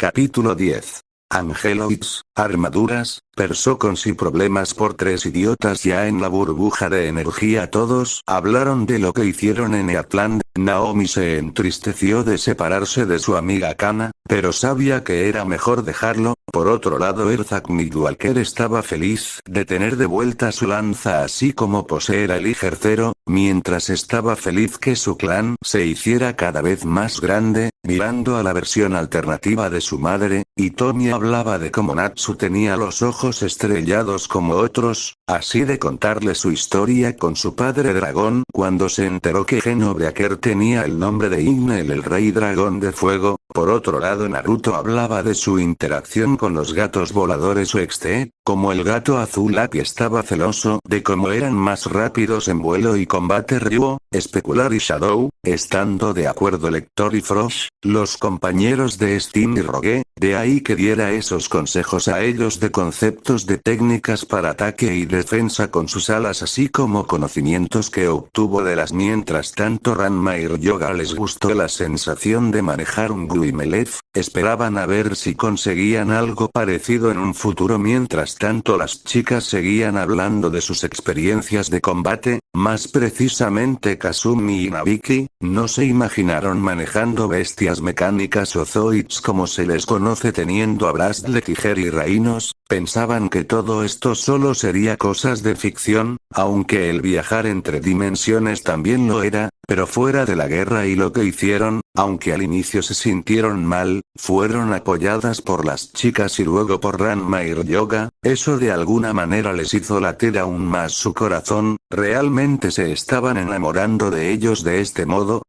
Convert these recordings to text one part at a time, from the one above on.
Capítulo 10. Angeloids, armaduras, Persocons y problemas por tres idiotas ya en la burbuja de energía. Todos hablaron de lo que hicieron en Eatland. Naomi se entristeció de separarse de su amiga Kana, pero sabía que era mejor dejarlo. Por otro lado, Erzak Midwalker estaba feliz de tener de vuelta su lanza así como poseer el Iger-0, mientras estaba feliz que su clan se hiciera cada vez más grande, mirando a la versión alternativa de su madre, y Tommy hablaba de cómo Natsu tenía los ojos estrellados como otros, así de contarle su historia con su padre dragón cuando se enteró que Xenobraker tenía el nombre de Ignel, el rey dragón de fuego. Por otro lado, Naruto hablaba de su interacción con los gatos voladores UXT, como el gato azul Aki estaba celoso de cómo eran más rápidos en vuelo y combate. Ryuo, Especular y Shadow, estando de acuerdo Lector y Frosh, los compañeros de Steam y Rogue, de ahí que diera esos consejos a ellos de conceptos de técnicas para ataque y defensa con sus alas, así como conocimientos que obtuvo de las. Mientras tanto, Ranma y Ryoga les gustó la sensación de manejar un Guimelev, esperaban a ver si conseguían algo parecido en un futuro. Mientras tanto, las chicas seguían hablando de sus experiencias de combate, más precisamente Kasumi y Nabiki, no se imaginaron manejando bestias mecánicas o Zoids como se les conoce, teniendo a Brazle, Tiger y Rainos. Pensaban que todo esto solo sería cosas de ficción, aunque el viajar entre dimensiones también lo era, pero fuera de la guerra. Y lo que hicieron, aunque al inicio se sintieron mal, fueron apoyadas por las chicas y luego por Ranma y Ryoga. Eso de alguna manera les hizo latir aún más su corazón, realmente se estaban enamorando de ellos de este modo.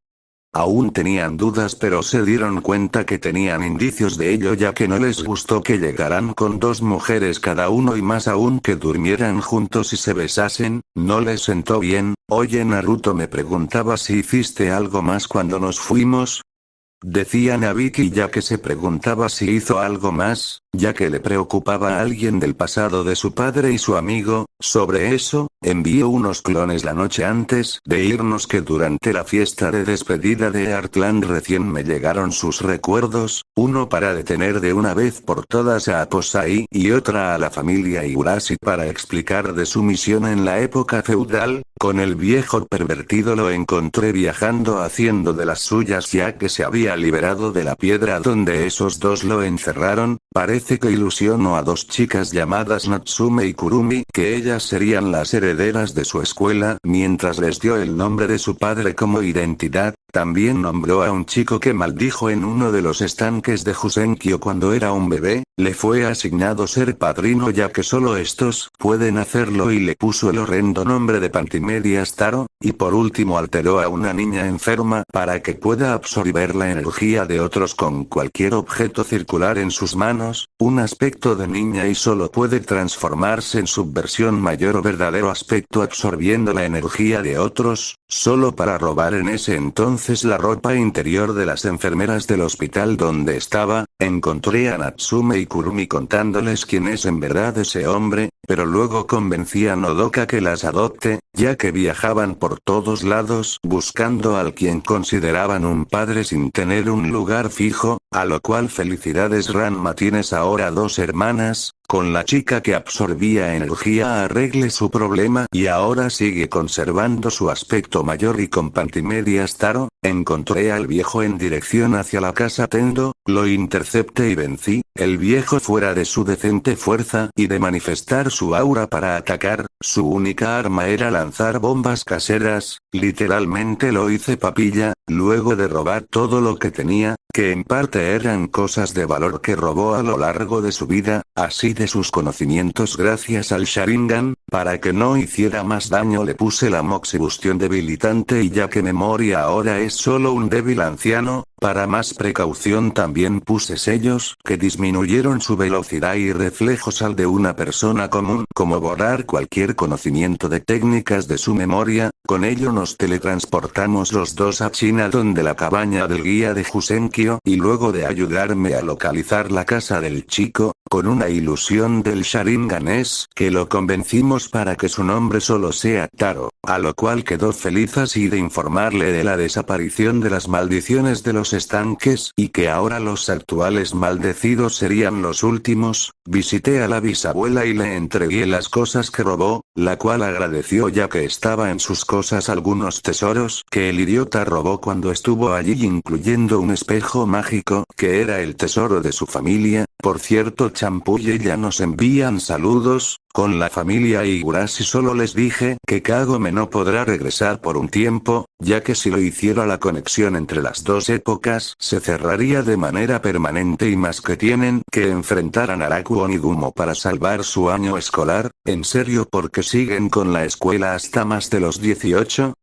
Aún tenían dudas, pero se dieron cuenta que tenían indicios de ello, ya que no les gustó que llegaran con dos mujeres cada uno y más aún que durmieran juntos y se besasen, no les sentó bien. Oye, Naruto, me preguntaba si hiciste algo más cuando nos fuimos. Decía Nabiki, ya que se preguntaba si hizo algo más, ya que le preocupaba a alguien del pasado de su padre y su amigo. Sobre eso, envió unos clones la noche antes de irnos, que durante la fiesta de despedida de Eatland recién me llegaron sus recuerdos, uno para detener de una vez por todas a Aposai y otra a la familia Igurashi para explicar de su misión en la época feudal. Con el viejo pervertido lo encontré viajando haciendo de las suyas, ya que se había liberado de la piedra donde esos dos lo encerraron. Parece que ilusionó a dos chicas llamadas Natsume y Kurumi, que ellas serían las herederas de su escuela, mientras les dio el nombre de su padre como identidad. También nombró a un chico que maldijo en uno de los estanques de Jusenkyo cuando era un bebé, le fue asignado ser padrino ya que solo estos pueden hacerlo, y le puso el horrendo nombre de Pantimedias Taro. Y por último alteró a una niña enferma para que pueda absorber la energía de otros con cualquier objeto circular en sus manos, un aspecto de niña, y solo puede transformarse en su versión mayor o verdadero aspecto absorbiendo la energía de otros, solo para robar en ese entonces la ropa interior de las enfermeras del hospital donde estaba. Encontré a Natsume y Kurumi contándoles quién es en verdad ese hombre, pero luego convencí a Nodoka que las adopte, ya que viajaban por todos lados buscando al quien consideraban un padre sin tener un lugar fijo, a lo cual felicidades Ranma, tienes ahora dos hermanas. Con la chica que absorbía energía arregle su problema y ahora sigue conservando su aspecto mayor. Y con Pantimedias Taro, encontré al viejo en dirección hacia la casa Tendo, lo intercepté y vencí. El viejo, fuera de su decente fuerza y de manifestar su aura para atacar, su única arma era lanzar bombas caseras. Literalmente lo hice papilla, luego de robar todo lo que tenía, que en parte eran cosas de valor que robó a lo largo de su vida, así de sus conocimientos gracias al Sharingan. Para que no hiciera más daño le puse la Moxibustión debilitante, y ya que Memoria ahora es solo un débil anciano, para más precaución también puse sellos que disminuyeron su velocidad y reflejos al de una persona común, como borrar cualquier conocimiento de técnicas de su memoria. Con ello nos teletransportamos los dos a China, donde la cabaña del guía de Jusenkyo, y luego de ayudarme a localizar la casa del chico, con una ilusión del Sharingan es que lo convencimos para que su nombre solo sea Taro, a lo cual quedó feliz, así de informarle de la desaparición de las maldiciones de los los estanques y que ahora los actuales maldecidos serían los últimos. Visité a la bisabuela y le entregué las cosas que robó, la cual agradeció ya que estaba en sus cosas algunos tesoros que el idiota robó cuando estuvo allí, incluyendo un espejo mágico que era el tesoro de su familia. Por cierto, Champú y ella nos envían saludos. Con la familia Higurashi solo les dije que Kagome no podrá regresar por un tiempo, ya que si lo hiciera la conexión entre las dos épocas se cerraría de manera permanente y más que tienen que enfrentar a Naraku Onigumo para salvar su año escolar. ¿En serio por qué siguen con la escuela hasta más de los 18?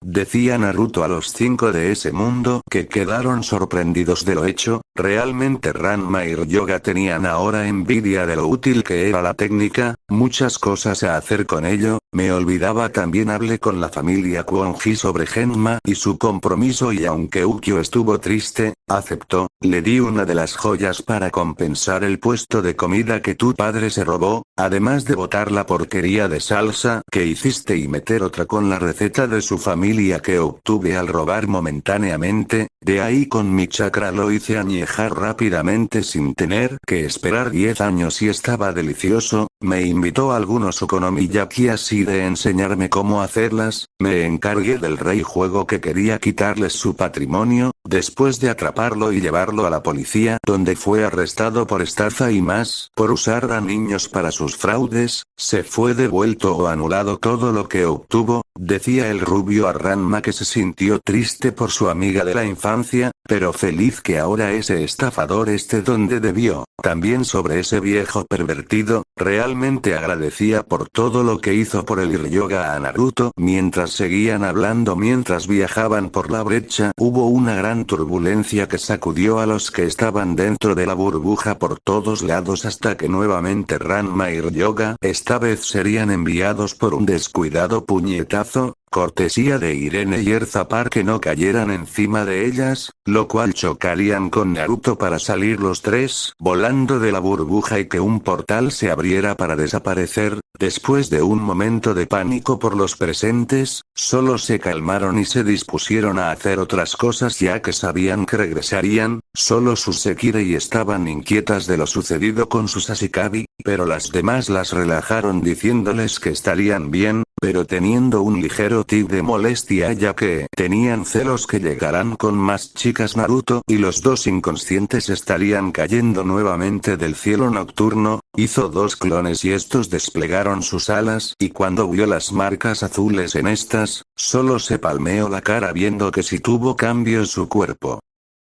Decía Naruto a los 5 de ese mundo, que quedaron sorprendidos de lo hecho. Realmente Ranma y Ryoga tenían ahora envidia de lo útil que era la técnica, muchas cosas a hacer con ello. Me olvidaba, también hablé con la familia Kuonji sobre Genma y su compromiso, y aunque Ukyo estuvo triste, aceptó. Le di una de las joyas para compensar el puesto de comida que tu padre se robó, además de botar la porquería de salsa que hiciste y meter otra con la receta de su familia que obtuve al robar momentáneamente. De ahí con mi chakra lo hice añejar rápidamente sin tener que esperar 10 años y estaba delicioso. Me invitó a algunos okonomiyaki así de enseñarme cómo hacerlas. Me encargué del rey juego que quería quitarles su patrimonio, después de atraparlo y llevarlo a la policía, donde fue arrestado por estafa y más, por usar a niños para sus fraudes. Se fue devuelto o anulado todo lo que obtuvo. Decía el rubio a Ranma que se sintió triste por su amiga de la infancia, pero feliz que ahora ese estafador esté donde debió. También sobre ese viejo pervertido, realmente agradecía por todo lo que hizo por el Ryoga a Naruto. Mientras seguían hablando mientras viajaban por la brecha, hubo una gran turbulencia que sacudió a los que estaban dentro de la burbuja por todos lados hasta que nuevamente Ranma y Ryoga esta vez serían enviados por un descuidado puñetazo, cortesía de Irene y Erza, para que no cayeran encima de ellas, lo cual chocarían con Naruto para salir los tres volando de la burbuja y que un portal se abriera para desaparecer. Después de un momento de pánico por los presentes, solo se calmaron y se dispusieron a hacer otras cosas ya que sabían que regresarían. Solo Susekirei estaban inquietas de lo sucedido con sus Ashikabi, pero las demás las relajaron diciéndoles que estarían bien, pero teniendo un ligero tic de molestia ya que tenían celos que llegarán con más chicas Naruto y los dos inconscientes estarían cayendo nuevamente del cielo nocturno. Hizo 2 clones y estos desplegaron sus alas y cuando vio las marcas azules en estas, solo se palmeó la cara viendo que sí tuvo cambio en su cuerpo.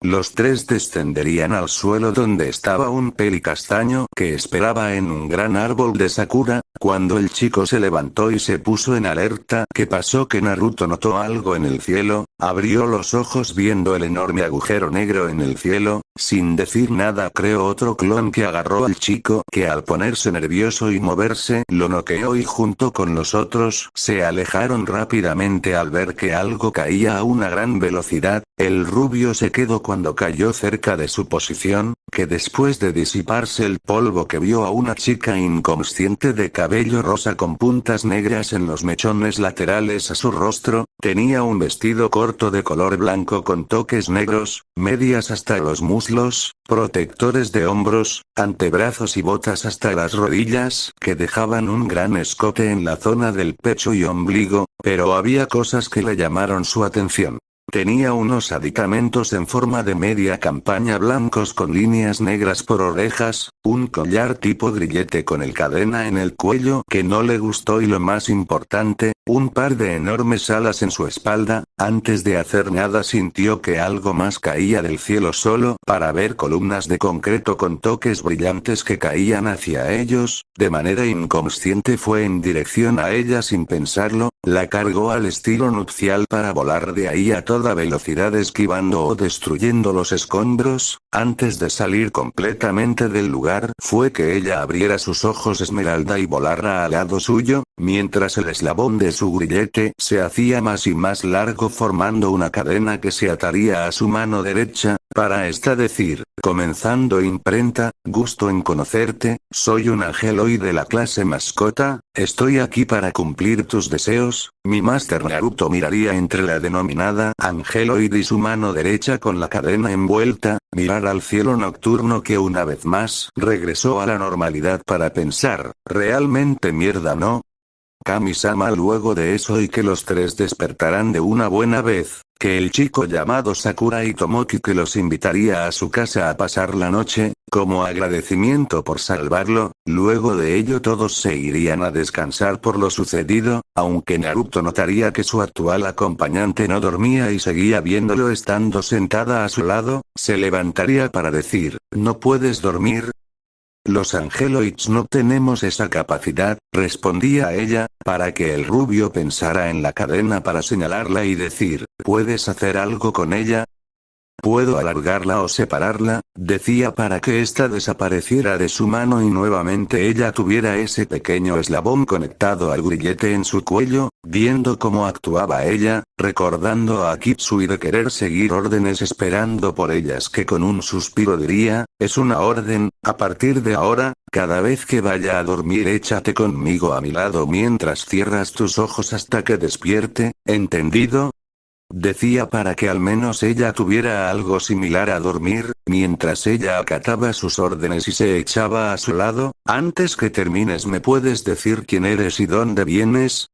Los 3 descenderían al suelo donde estaba un peli castaño que esperaba en un gran árbol de Sakura. Cuando el chico se levantó y se puso en alerta, ¿qué pasó? Que Naruto notó algo en el cielo, abrió los ojos viendo el enorme agujero negro en el cielo. Sin decir nada creó otro clon que agarró al chico, que al ponerse nervioso y moverse lo noqueó y junto con los otros se alejaron rápidamente al ver que algo caía a una gran velocidad. El rubio se quedó cuando cayó cerca de su posición, que después de disiparse el polvo que vio a una chica inconsciente de cabello rosa con puntas negras en los mechones laterales a su rostro. Tenía un vestido corto de color blanco con toques negros, medias hasta los muslos, protectores de hombros, antebrazos y botas hasta las rodillas que dejaban un gran escote en la zona del pecho y ombligo, pero había cosas que le llamaron su atención. Tenía unos aditamentos en forma de media campaña blancos con líneas negras por orejas, un collar tipo grillete con el cadena en el cuello que no le gustó y lo más importante, un par de enormes alas en su espalda. Antes de hacer nada sintió que algo más caía del cielo solo para ver columnas de concreto con toques brillantes que caían hacia ellos. De manera inconsciente fue en dirección a ella sin pensarlo, la cargó al estilo nupcial para volar de ahí a toda velocidad esquivando o destruyendo los escombros. Antes de salir completamente del lugar fue que ella abriera sus ojos esmeralda y volara al lado suyo, mientras el eslabón de su grillete se hacía más y más largo formando una cadena que se ataría a su mano derecha. Para esta decir, comenzando imprenta, gusto en conocerte, soy un angeloid de la clase mascota, estoy aquí para cumplir tus deseos. Mi Master Naruto miraría entre la denominada angeloid y su mano derecha con la cadena envuelta, mirar al cielo nocturno que una vez más regresó a la normalidad para pensar, ¿realmente mierda no? Kami-sama luego de eso y que los tres despertarán de una buena vez, que el chico llamado Sakura y Tomoki que los invitaría a su casa a pasar la noche, como agradecimiento por salvarlo, luego de ello todos se irían a descansar por lo sucedido, aunque Naruto notaría que su actual acompañante no dormía y seguía viéndolo estando sentada a su lado, se levantaría para decir, ¿no puedes dormir? Los angeloids no tenemos esa capacidad, respondía ella, para que el rubio pensara en la cadena para señalarla y decir, ¿puedes hacer algo con ella? Puedo alargarla o separarla, decía para que ésta desapareciera de su mano y nuevamente ella tuviera ese pequeño eslabón conectado al grillete en su cuello, viendo cómo actuaba ella, recordando a Kitsui de querer seguir órdenes esperando por ellas que con un suspiro diría, es una orden, a partir de ahora, cada vez que vaya a dormir échate conmigo a mi lado mientras cierras tus ojos hasta que despierte, ¿entendido? Decía para que al menos ella tuviera algo similar a dormir, mientras ella acataba sus órdenes y se echaba a su lado. Antes que termines, ¿me puedes decir quién eres y dónde vienes?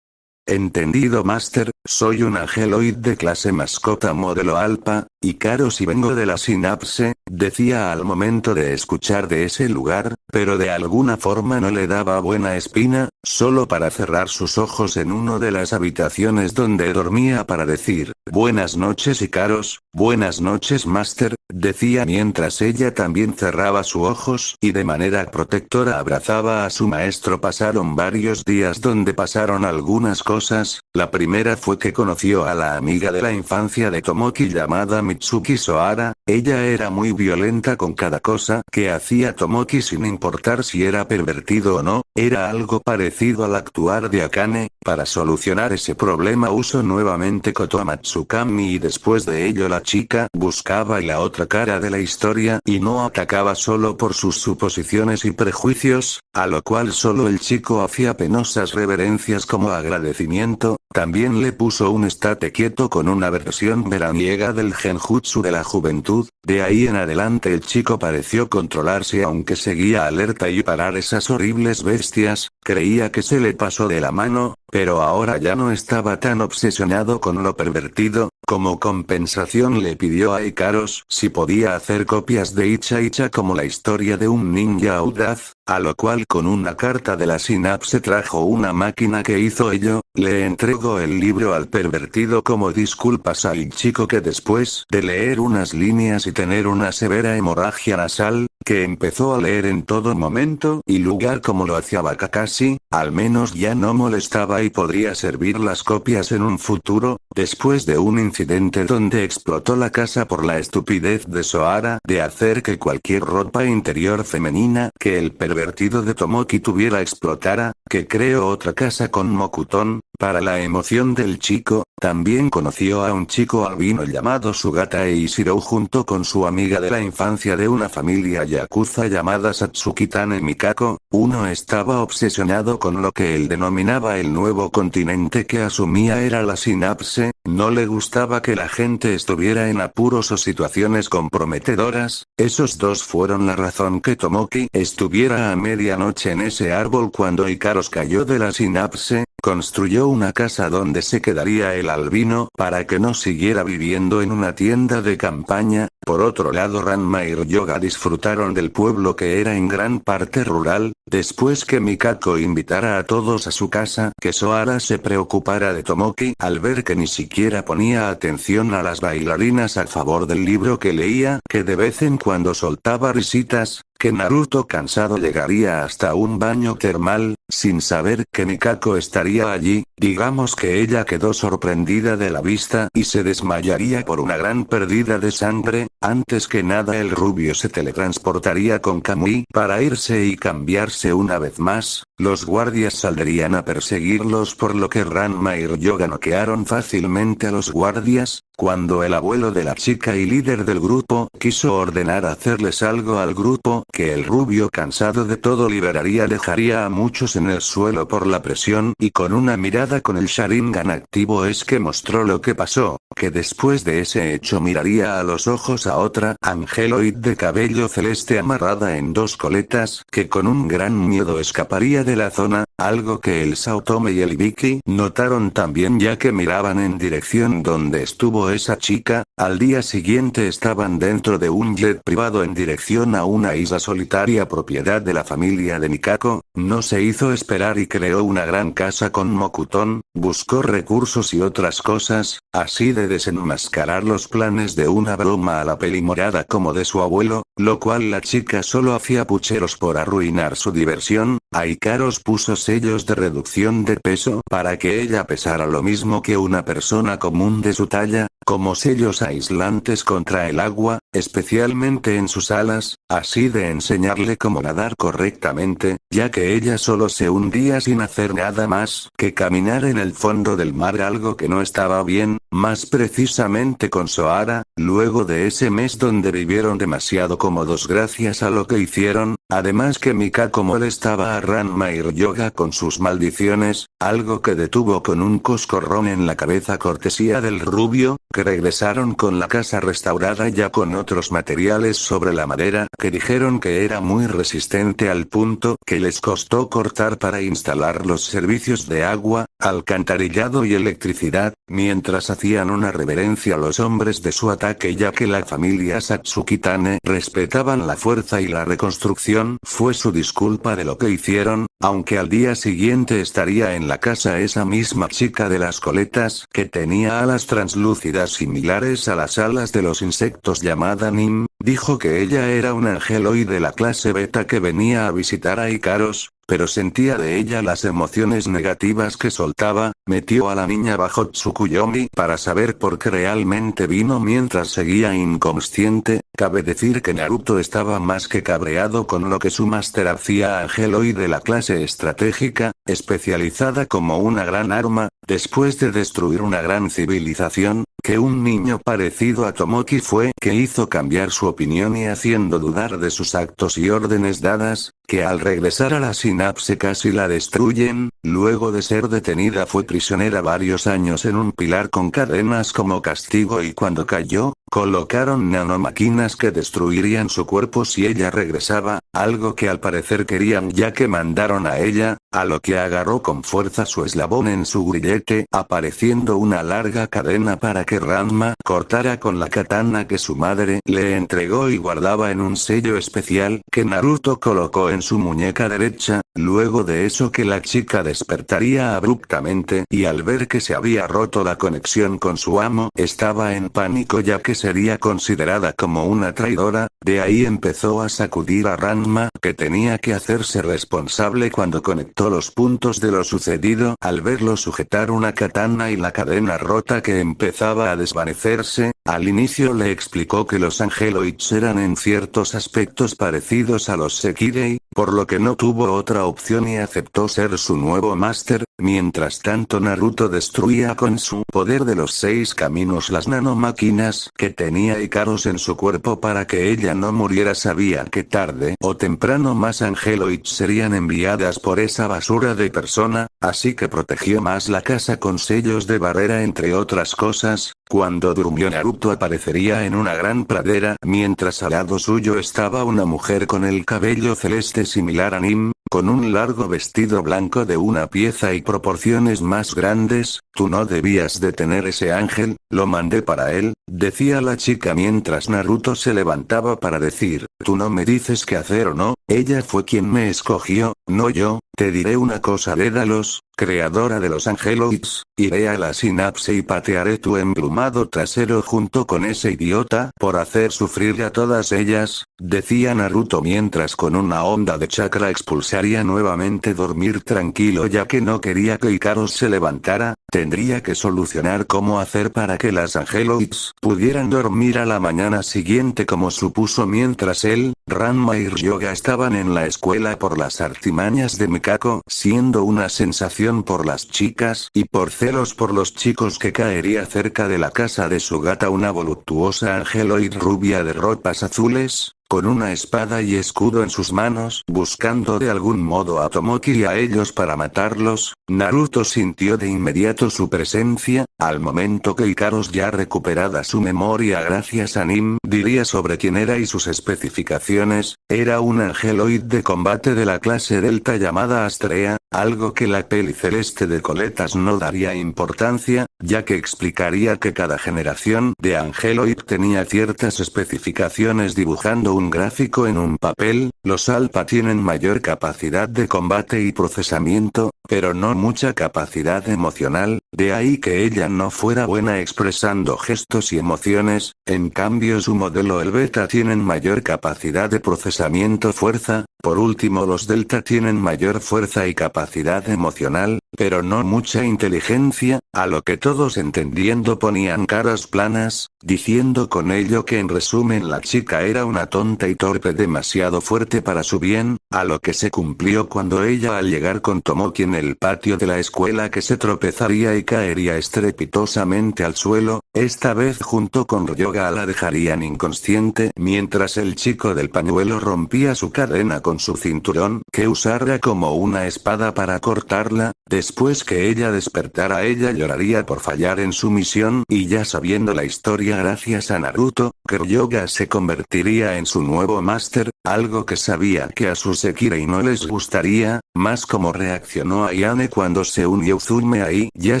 Entendido Master, soy un angeloid de clase mascota modelo Alpha, Ikaros y vengo de la Sinapse, decía al momento de escuchar de ese lugar, pero de alguna forma no le daba buena espina, solo para cerrar sus ojos en una de las habitaciones donde dormía para decir, buenas noches Ikaros, buenas noches Master, decía mientras ella también cerraba sus ojos y de manera protectora abrazaba a su maestro. Pasaron varios días donde pasaron algunas cosas, la primera fue que conoció a la amiga de la infancia de Tomoki llamada Mitsuki Sohara, ella era muy violenta con cada cosa que hacía Tomoki sin importar si era pervertido o no, era algo parecido al actuar de Akane. Para solucionar ese problema usó nuevamente Kotoamatsukami y después de ello la chica buscaba la otra cara de la historia y no atacaba solo por sus suposiciones y prejuicios, a lo cual solo el chico hacía penosas reverencias como agradecimiento, también le puso un estate quieto con una versión veraniega del genjutsu de la juventud, de ahí en adelante el chico pareció controlarse aunque seguía alerta y parar esas horribles bestias, creía que se le pasó de la mano, pero ahora ya no estaba tan obsesionado con lo pervertido. Como compensación le pidió a Ikaros si podía hacer copias de Icha Icha como la historia de un ninja audaz, a lo cual con una carta de la Sinapse trajo una máquina que hizo ello, le entregó el libro al pervertido como disculpas al chico que después de leer unas líneas y tener una severa hemorragia nasal, que empezó a leer en todo momento y lugar como lo hacía Kakashi, al menos ya no molestaba y podría servir las copias en un futuro, después de un incidente donde explotó la casa por la estupidez de Sohara de hacer que cualquier ropa interior femenina que el pervertido de Tomoki tuviera explotara, que creó otra casa con Mokuton, para la emoción del chico. También conoció a un chico albino llamado Sugata Eishiro junto con su amiga de la infancia de una familia yakuza llamada Satsuki Tane Mikako. Uno estaba obsesionado con lo que él denominaba el nuevo continente que asumía era la Sinapse, no le gustaba que la gente estuviera en apuros o situaciones comprometedoras. Esos dos fueron la razón que Tomoki estuviera a medianoche en ese árbol cuando Ikaros cayó de la Sinapse. Construyó una casa donde se quedaría el albino para que no siguiera viviendo en una tienda de campaña. Por otro lado Ranma y Ryoga disfrutaron del pueblo que era en gran parte rural, después que Mikako invitara a todos a su casa. Que Sohara se preocupara de Tomoki al ver que ni siquiera ponía atención a las bailarinas a favor del libro que leía, que de vez en cuando soltaba risitas, que Naruto cansado llegaría hasta un baño termal, sin saber que Mikako estaría allí. Digamos que ella quedó sorprendida de la vista y se desmayaría por una gran pérdida de sangre. Antes que nada el rubio se teletransportaría con Kamui para irse y cambiarse una vez más. Los guardias saldrían a perseguirlos, por lo que Ranma y Ryoga noquearon fácilmente a los guardias. Cuando el abuelo de la chica y líder del grupo quiso ordenar hacerles algo al grupo, que el rubio cansado de todo dejaría a muchos en el suelo por la presión, y con una mirada con el Sharingan activo es que mostró lo que pasó, que después de ese hecho miraría a los ojos a otra Angeloid de cabello celeste amarrada en dos coletas, que con un gran miedo escaparía de la zona, algo que el Saotome y el Ibiki notaron también, ya que miraban en dirección donde estuvo esa chica. Al día siguiente estaban dentro de un jet privado en dirección a una isla solitaria propiedad de la familia de Mikako. No se hizo esperar y creó una gran casa con Mokuton, buscó recursos y otras cosas, así de desenmascarar los planes de una broma a la peli morada como de su abuelo, lo cual la chica solo hacía pucheros por arruinar su diversión. A Ikaros puso sellos de reducción de peso para que ella pesara lo mismo que una persona común de su talla, como sellos aislantes contra el agua, especialmente en sus alas, así de enseñarle cómo nadar correctamente, ya que ella solo se hundía sin hacer nada más que caminar en el fondo del mar, algo que no estaba bien, más precisamente con Soara. Luego de ese mes donde vivieron demasiado cómodos gracias a lo que hicieron, además que Mikako molestaba a Ranma y Ryoga con sus maldiciones, algo que detuvo con un coscorrón en la cabeza cortesía del rubio, que regresaron con la casa restaurada ya con otros materiales sobre la madera, que dijeron que era muy resistente al punto que les costó cortar para instalar los servicios de agua, alcantarillado y electricidad, mientras hacían una reverencia a los hombres de su ataque, ya que la familia Satsuki Tane respetaban la fuerza y la reconstrucción. Fue su disculpa de lo que hicieron, aunque al día siguiente estaría en la casa esa misma chica de las coletas que tenía alas translúcidas similares a las alas de los insectos llamada Nim, dijo que ella era un angeloide de la clase beta que venía a visitar a Ikaros, pero sentía de ella las emociones negativas que soltaba. Metió a la niña bajo Tsukuyomi para saber por qué realmente vino mientras seguía inconsciente. Cabe decir que Naruto estaba más que cabreado con lo que su máster hacía a Angeloid de la clase estratégica, especializada como una gran arma, después de destruir una gran civilización, que un niño parecido a Tomoki fue que hizo cambiar su opinión y haciendo dudar de sus actos y órdenes dadas, que al regresar a la sinapse casi la destruyen. Luego de ser detenida fue prisionera varios años en un pilar con cadenas como castigo, y cuando cayó, colocaron nanomáquinas que destruirían su cuerpo si ella regresaba, algo que al parecer querían ya que mandaron a ella, a lo que agarró con fuerza su eslabón en su grillete, apareciendo una larga cadena para que Ranma cortara con la katana que su madre le entregó y guardaba en un sello especial que Naruto colocó en su muñeca derecha. Luego de eso que la chica despertaría abruptamente y al ver que se había roto la conexión con su amo, estaba en pánico ya que sería considerada como una traidora. De ahí empezó a sacudir a Ranma, que tenía que hacerse responsable cuando conectó los puntos de lo sucedido al verlo sujetar una katana y la cadena rota que empezaba a desvanecerse. Al inicio le explicó que los Angeloids eran en ciertos aspectos parecidos a los Sekirei, por lo que no tuvo otra opción y aceptó ser su nuevo máster. Mientras tanto Naruto destruía con su poder de los 6 caminos las nanomáquinas que tenía Ikaros en su cuerpo para que ella no muriera. Sabía que tarde o temprano más Angeloids serían enviadas por esa basura de persona, así que protegió más la casa con sellos de barrera entre otras cosas. Cuando durmió Naruto aparecería en una gran pradera, mientras al lado suyo estaba una mujer con el cabello celeste similar a Nim, con un largo vestido blanco de una pieza y proporciones más grandes. «Tú no debías de tener ese ángel, lo mandé para él», decía la chica mientras Naruto se levantaba para decir, «Tú no me dices qué hacer o no, Ella fue quien me escogió, no yo. Te diré una cosa, Dédalos, creadora de los Angeloids, iré a la sinapse y patearé tu emplumado trasero junto con ese idiota por hacer sufrir a todas ellas, decía Naruto mientras con una onda de chakra expulsaría nuevamente dormir tranquilo ya que no quería que Ikaros se levantara. Tendría que solucionar cómo hacer para que las Angeloids pudieran dormir a la mañana siguiente como supuso mientras él, Ranma y Ryoga estaban en la escuela por las artimañas de Mikako, siendo una sensación por las chicas y por celos por los chicos que caería cerca de la casa de su gata una voluptuosa Angeloid rubia de ropas azules, con una espada y escudo en sus manos, buscando de algún modo a Tomoki y a ellos para matarlos. Naruto sintió de inmediato su presencia, al momento que Ikaros ya recuperada su memoria gracias a Nim diría sobre quién era y sus especificaciones, era un angeloid de combate de la clase Delta llamada Astrea, algo que la peli celeste de coletas no daría importancia, ya que explicaría que cada generación de angeloid tenía ciertas especificaciones dibujando un gráfico en un papel. Los alfa tienen mayor capacidad de combate y procesamiento, pero no mucha capacidad emocional, de ahí que ella no fuera buena expresando gestos y emociones. En cambio su modelo el beta tienen mayor capacidad de procesamiento, fuerza. Por último los delta tienen mayor fuerza y capacidad emocional, pero no mucha inteligencia, a lo que todos entendiendo ponían caras planas, diciendo con ello que en resumen la chica era una tonta y torpe demasiado fuerte para su bien, a lo que se cumplió cuando ella al llegar con Tomoki en el patio de la escuela que se tropezaría y caería estrepitosamente al suelo, esta vez junto con Ryoga la dejarían inconsciente mientras el chico del pañuelo rompía su cadena con su cinturón que usara como una espada para cortarla. Después que ella despertara ella lloraría por fallar en su misión y ya sabiendo la historia gracias a Naruto, que Ryoga se convertiría en su nuevo máster, algo que sabía que a sus Sekirei no les gustaría, más como reaccionó Ayane cuando se unió Uzume ahí ya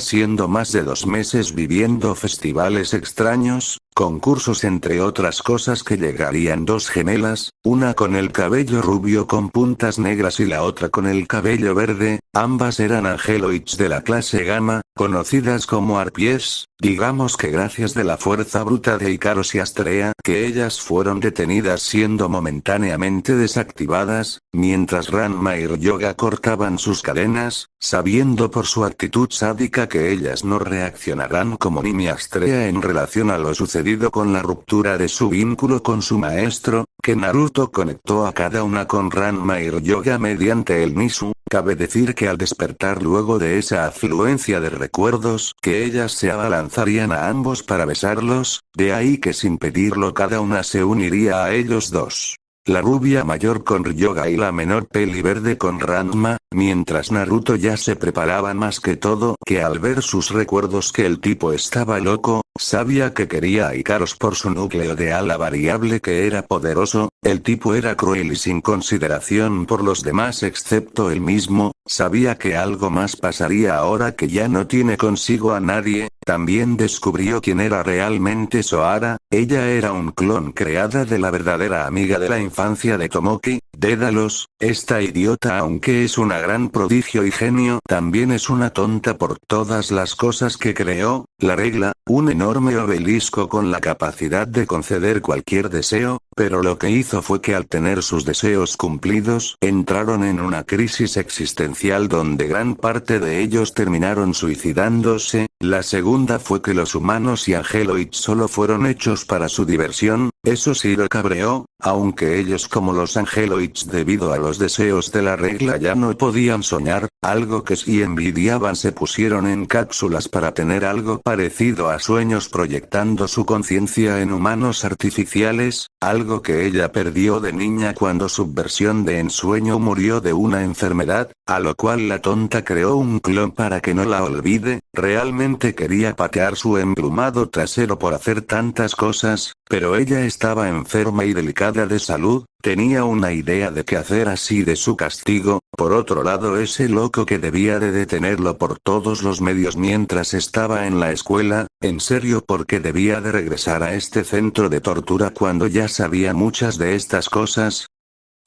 siendo más de 2 meses viviendo festivales extraños, concursos entre otras cosas que llegarían 2 gemelas, una con el cabello rubio con puntas negras y la otra con el cabello verde, ambas eran angeloids de la clase gamma, conocidas como arpies. Digamos que gracias de la fuerza bruta de Ikaros y Astrea que ellas fueron detenidas siendo momentáneamente desactivadas, mientras Ranma y Ryoga cortaban sus cadenas, sabiendo por su actitud sádica que ellas no reaccionarán como Nim y Astrea en relación a lo sucedido con la ruptura de su vínculo con su maestro, que Naruto conectó a cada una con Ranma y Ryoga mediante el Nisu. Cabe decir que al despertar luego de esa afluencia de recuerdos, que ellas se abalanzarían a ambos para besarlos, de ahí que sin pedirlo cada una se uniría a ellos dos. La rubia mayor con Ryoga y la menor peli verde con Ranma, mientras Naruto ya se preparaba más que todo que al ver sus recuerdos que el tipo estaba loco, sabía que quería a Ikaros por su núcleo de ala variable que era poderoso, el tipo era cruel y sin consideración por los demás excepto él mismo, sabía que algo más pasaría ahora que ya no tiene consigo a nadie. También descubrió quién era realmente Soara, ella era un clon creada de la verdadera amiga de la infancia de Tomoki, Dédalos. Esta idiota aunque es una gran prodigio y genio también es una tonta por todas las cosas que creó, la regla, un enorme obelisco con la capacidad de conceder cualquier deseo, pero lo que hizo fue que al tener sus deseos cumplidos, entraron en una crisis existencial donde gran parte de ellos terminaron suicidándose. La segunda fue que los humanos y angeloids solo fueron hechos para su diversión, eso sí lo cabreó, aunque ellos como los angeloids debido a los deseos de la regla ya no podían soñar, algo que sí envidiaban se pusieron en cápsulas para tener algo parecido a sueños proyectando su conciencia en humanos artificiales, algo que ella perdió de niña cuando su versión de ensueño murió de una enfermedad, a lo cual la tonta creó un clon para que no la olvide. Realmente quería patear su emplumado trasero por hacer tantas cosas, pero ella estaba enferma y delicada de salud, tenía una idea de qué hacer así de su castigo. Por otro lado ese loco que debía de detenerlo por todos los medios mientras estaba en la escuela, en serio porque debía de regresar a este centro de tortura cuando ya sabía muchas de estas cosas.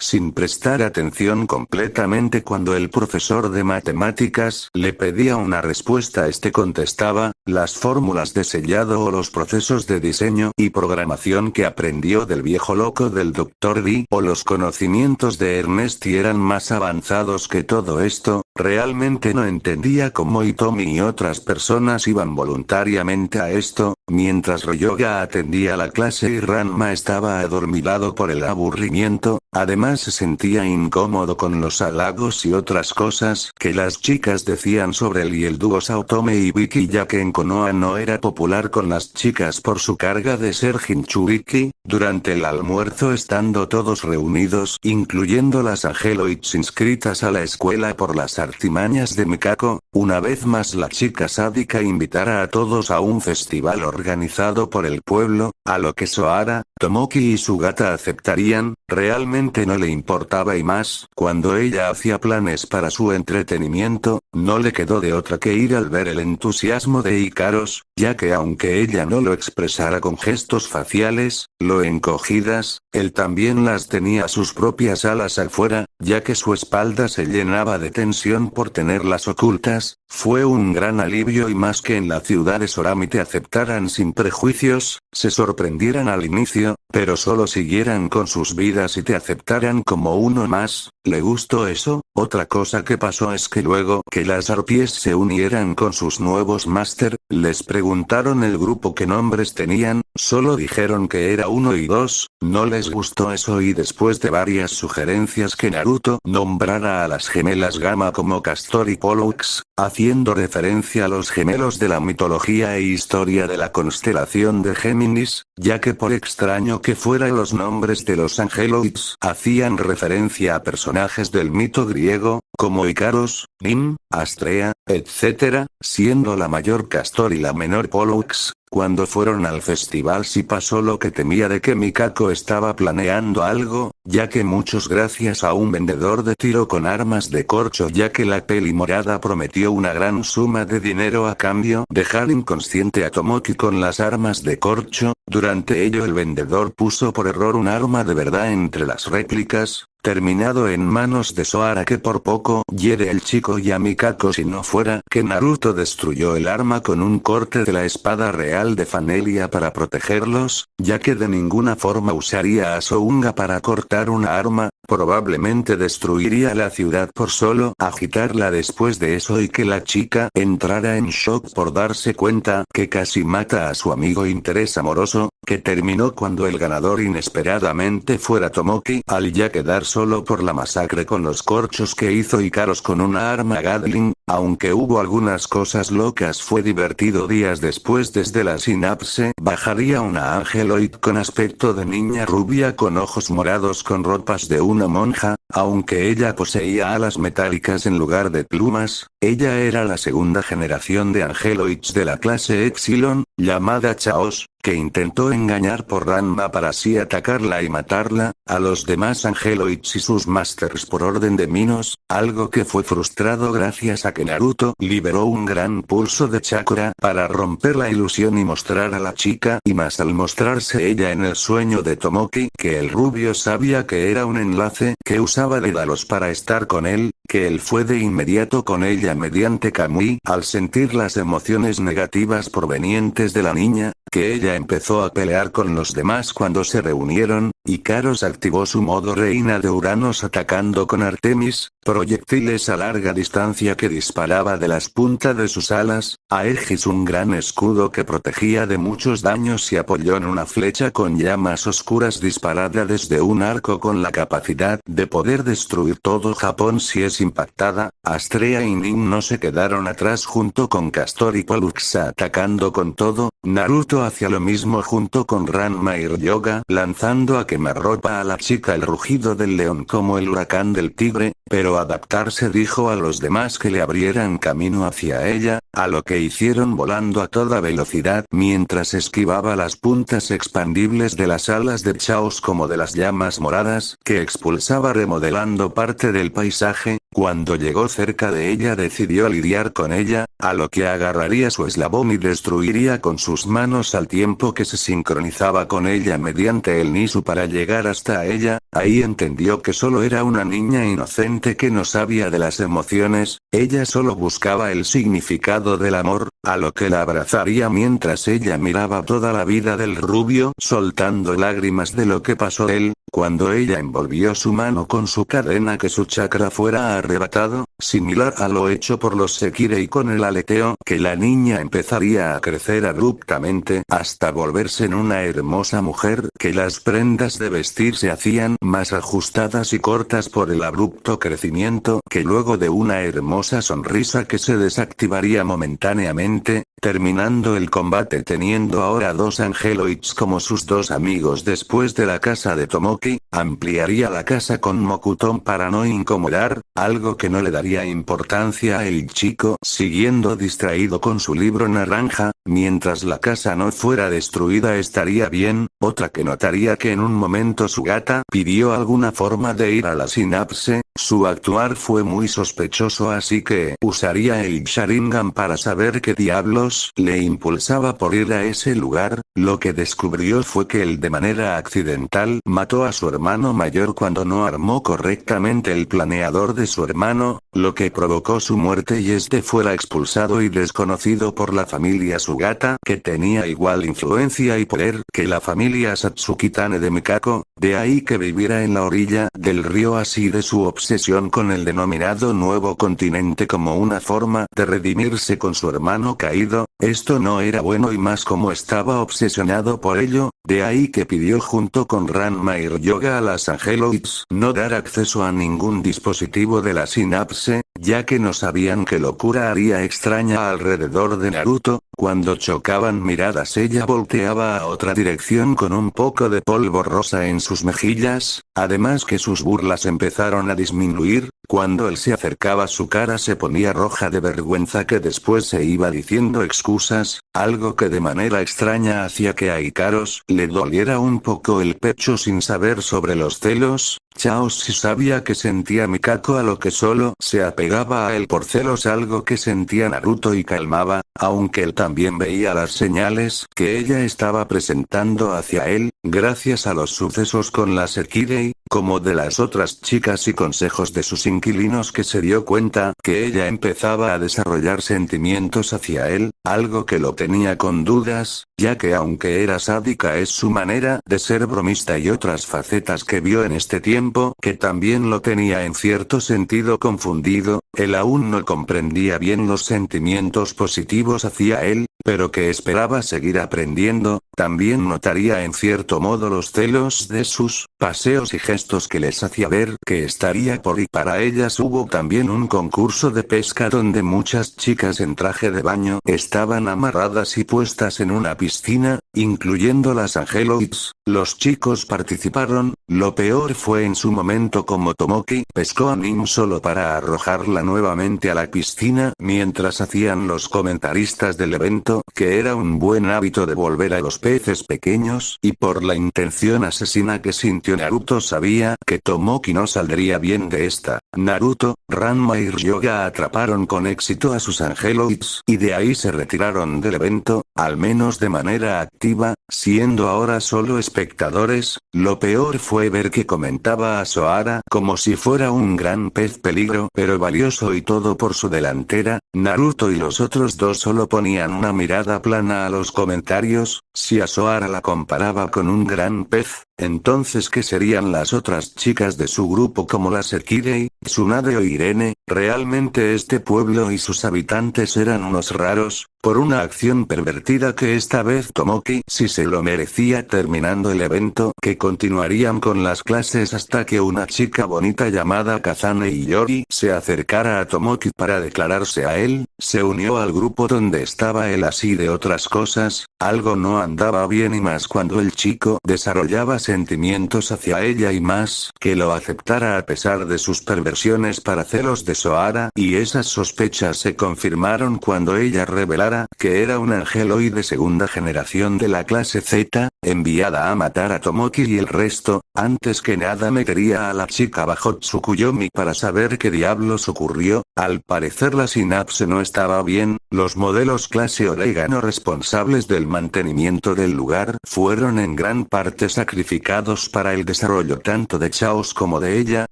sin prestar atención completamente cuando el profesor de matemáticas le pedía una respuesta. Este contestaba, las fórmulas de sellado o los procesos de diseño y programación que aprendió del viejo loco del Dr. D, o los conocimientos de Ernest, y eran más avanzados que todo esto. Realmente no entendía cómo Hitomi y otras personas iban voluntariamente a esto, mientras Ryoga atendía la clase y Ranma estaba adormilado por el aburrimiento. Además se sentía incómodo con los halagos y otras cosas que las chicas decían sobre él y el dúo Saotome y Vicky, ya que en Konoha no era popular con las chicas por su carga de ser Jinchuriki. Durante el almuerzo, estando todos reunidos, incluyendo las Angeloids inscritas a la escuela por las artimañas de Mikako, una vez más la chica sádica invitara a todos a un festival organizado por el pueblo, a lo que Soara, Tomoki y Sugata aceptarían. Realmente no le importaba, y más, cuando ella hacía planes para su entretenimiento, no le quedó de otra que ir al ver el entusiasmo de Ikaros, ya que aunque ella no lo expresara con gestos faciales, lo encogidas, él también las tenía sus propias alas afuera, ya que su espalda se llenaba de tensión por tenerlas ocultas. Fue un gran alivio, y más que en la ciudad de Sorami te aceptaran sin prejuicios, se sorprendieran al inicio, pero solo siguieran con sus vidas y te aceptaran como uno más. ¿Le gustó eso? Otra cosa que pasó es que luego que las arpies se unieran con sus nuevos máster, les preguntaron el grupo qué nombres tenían, solo dijeron que era 1 y 2, no les gustó eso, y después de varias sugerencias que Naruto nombrara a las gemelas Gamma como Castor y Pollux, haciendo referencia a los gemelos de la mitología e historia de la constelación de Géminis, ya que por extraño que fueran los nombres de los Angeloids hacían referencia a personajes del mito griego, como Ikaros, Nim, Astrea, etc., siendo la mayor Castor y la menor Pollux. Cuando fueron al festival sí pasó lo que temía, de que Mikako estaba planeando algo, ya que muchos gracias a un vendedor de tiro con armas de corcho, ya que la peli morada prometió una gran suma de dinero a cambio dejar inconsciente a Tomoki con las armas de corcho. Durante ello el vendedor puso por error un arma de verdad entre las réplicas, terminado en manos de Soara, que por poco hiere al chico y a Mikako, si no fuera que Naruto destruyó el arma con un corte de la espada real de Fanelia para protegerlos, ya que de ninguna forma usaría a Sounga para cortar una arma. Probablemente destruiría la ciudad por solo agitarla después de eso, y que la chica entrara en shock por darse cuenta que casi mata a su amigo interés amoroso, que terminó cuando el ganador inesperadamente fuera Tomoki, al ya quedar solo por la masacre con los corchos que hizo Ikaros con una arma Gatling. Aunque hubo algunas cosas locas, fue divertido. Días después, desde la sinapse bajaría una Angeloid con aspecto de niña rubia con ojos morados con ropas de una monja. Aunque ella poseía alas metálicas en lugar de plumas, ella era la segunda generación de Angeloids de la clase Epsilon, llamada Chaos, que intentó engañar por Ranma para así atacarla y matarla, a los demás Angeloids y sus masters por orden de Minos, algo que fue frustrado gracias a que Naruto liberó un gran pulso de chakra para romper la ilusión y mostrar a la chica, y más al mostrarse ella en el sueño de Tomoki, que el rubio sabía que era un enlace que usaba Dédalos para estar con él, que él fue de inmediato con ella mediante Kamui, al sentir las emociones negativas provenientes de la niña, que ella empezó a pelear con los demás cuando se reunieron. Ikaros activó su modo reina de Uranos atacando con Artemis, proyectiles a larga distancia que disparaba de las puntas de sus alas, Aegis un gran escudo que protegía de muchos daños, y apoyó en una flecha con llamas oscuras disparada desde un arco con la capacidad de poder destruir todo Japón si es impactada. Astrea y Nin no se quedaron atrás junto con Castor y Pollux atacando con todo. Naruto hacía lo mismo junto con Ranma y Ryoga, lanzando a quemarropa a la chica el rugido del león como el huracán del tigre, pero adaptarse dijo a los demás que le abrieran camino hacia ella, a lo que hicieron volando a toda velocidad mientras esquivaba las puntas expandibles de las alas de Chaos como de las llamas moradas que expulsaba, remodelando parte del paisaje. Cuando llegó cerca de ella decidió lidiar con ella, a lo que agarraría su eslabón y destruiría con sus manos al tiempo que se sincronizaba con ella mediante el Nisu para llegar hasta ella. Ahí entendió que solo era una niña inocente que no sabía de las emociones, ella solo buscaba el significado del amor, a lo que la abrazaría mientras ella miraba toda la vida del rubio soltando lágrimas de lo que pasó él, cuando ella envolvió su mano con su cadena que su chakra fuera arrebatado, similar a lo hecho por los Sekirei con el aleteo, que la niña empezaría a crecer abruptamente hasta volverse en una hermosa mujer, que las prendas de vestir se hacían más ajustadas y cortas por el abrupto crecimiento, que luego de una hermosa sonrisa que se desactivaría momentáneamente, terminando el combate teniendo ahora dos Angeloids como sus dos amigos después de la casa de Tomoki, ampliaría la casa con Mokuton para no incomodar, algo que no le daría importancia a el chico siguiendo distraído con su libro naranja, mientras la casa no fuera destruida estaría bien. Otra que notaría que en un momento su gata pidió alguna forma de ir a la sinapse, su actuar fue muy sospechoso así que usaría el Sharingan para saber qué diablos le impulsaba por ir a ese lugar. Lo que descubrió fue que él de manera accidental mató a su hermano mayor cuando no armó correctamente el planeador de su hermano, lo que provocó su muerte y este fuera expulsado y desconocido por la familia Sugata, que tenía igual influencia y poder que la familia Satsuki Tane de Mikako, de ahí que viviera en la orilla del río así de su obsesión con el denominado nuevo continente como una forma de redimirse con su hermano caído. Esto no era bueno y más como estaba obsesionado por ello, de ahí que pidió junto con Ranma y Ryoga a las Angeloids no dar acceso a ningún dispositivo de la sinapse, ya que no sabían qué locura haría extraña alrededor de Naruto. Cuando chocaban miradas ella volteaba a otra dirección con un poco de polvo rosa en sus mejillas, además que sus burlas empezaron a disminuir, cuando él se acercaba su cara se ponía roja de vergüenza que después se iba diciendo excusas, algo que de manera extraña hacía que a Ikaros le doliera un poco el pecho sin saber sobre los celos. Chao sí sabía que sentía Mikako a lo que solo se apegaba a él por celos algo que sentía Naruto y calmaba, aunque él también veía las señales que ella estaba presentando hacia él, gracias a los sucesos con la Sekirei, como de las otras chicas y consejos de sus inquilinos que se dio cuenta que ella empezaba a desarrollar sentimientos hacia él, algo que lo tenía con dudas, ya que aunque era sádica es su manera de ser bromista y otras facetas que vio en este tiempo que también lo tenía en cierto sentido confundido, él aún no comprendía bien los sentimientos positivos hacia él, pero que esperaba seguir aprendiendo. También notaría en cierto modo los celos de sus paseos y gestos que les hacía ver que estaría por y para ellas hubo también un concurso de pesca donde muchas chicas en traje de baño estaban amarradas y puestas en una piscina, incluyendo las Angeloids. Los chicos participaron, lo peor fue en su momento como Tomoki pescó a Nim solo para arrojarla nuevamente a la piscina mientras hacían los comentaristas del evento que era un buen hábito devolver a los peces pequeños y por la intención asesina que sintió Naruto sabía que Tomoki no saldría bien de esta. Naruto, Ranma y Ryoga atraparon con éxito a sus Angeloids y de ahí se retiraron del evento, al menos de manera activa, siendo ahora solo espectadores. Lo peor fue ver que comentaba a Soara como si fuera un gran pez peligro pero valioso y todo por su delantera. Naruto y los otros dos solo ponían una mirada plana a los comentarios. Si a Soara la comparaba con un gran pez, entonces ¿qué serían las otras chicas de su grupo como la Sekirei, Tsunade o Irene? Realmente este pueblo y sus habitantes eran unos raros, por una acción pervertida que esta vez Tomoki sí se lo merecía terminando el evento que continuarían con las clases hasta que una chica bonita llamada Kazane Iyori se acercara a Tomoki para declararse a él, se unió al grupo donde estaba él así de otras cosas, algo no andaba bien y más cuando el chico desarrollaba sentimientos hacia ella y más que lo aceptara a pesar de sus perversiones para celos de Soara y esas sospechas se confirmaron cuando ella revelara que era un angeloide segunda generación de la clase Z, enviada a matar a Tomoki y el resto Antes que nada metería a la chica bajo Tsukuyomi para saber qué diablos ocurrió. Al parecer la sinapse no estaba bien, los modelos clase Orégano responsables del mantenimiento del lugar fueron en gran parte sacrificados para el desarrollo tanto de Chaos como de ella,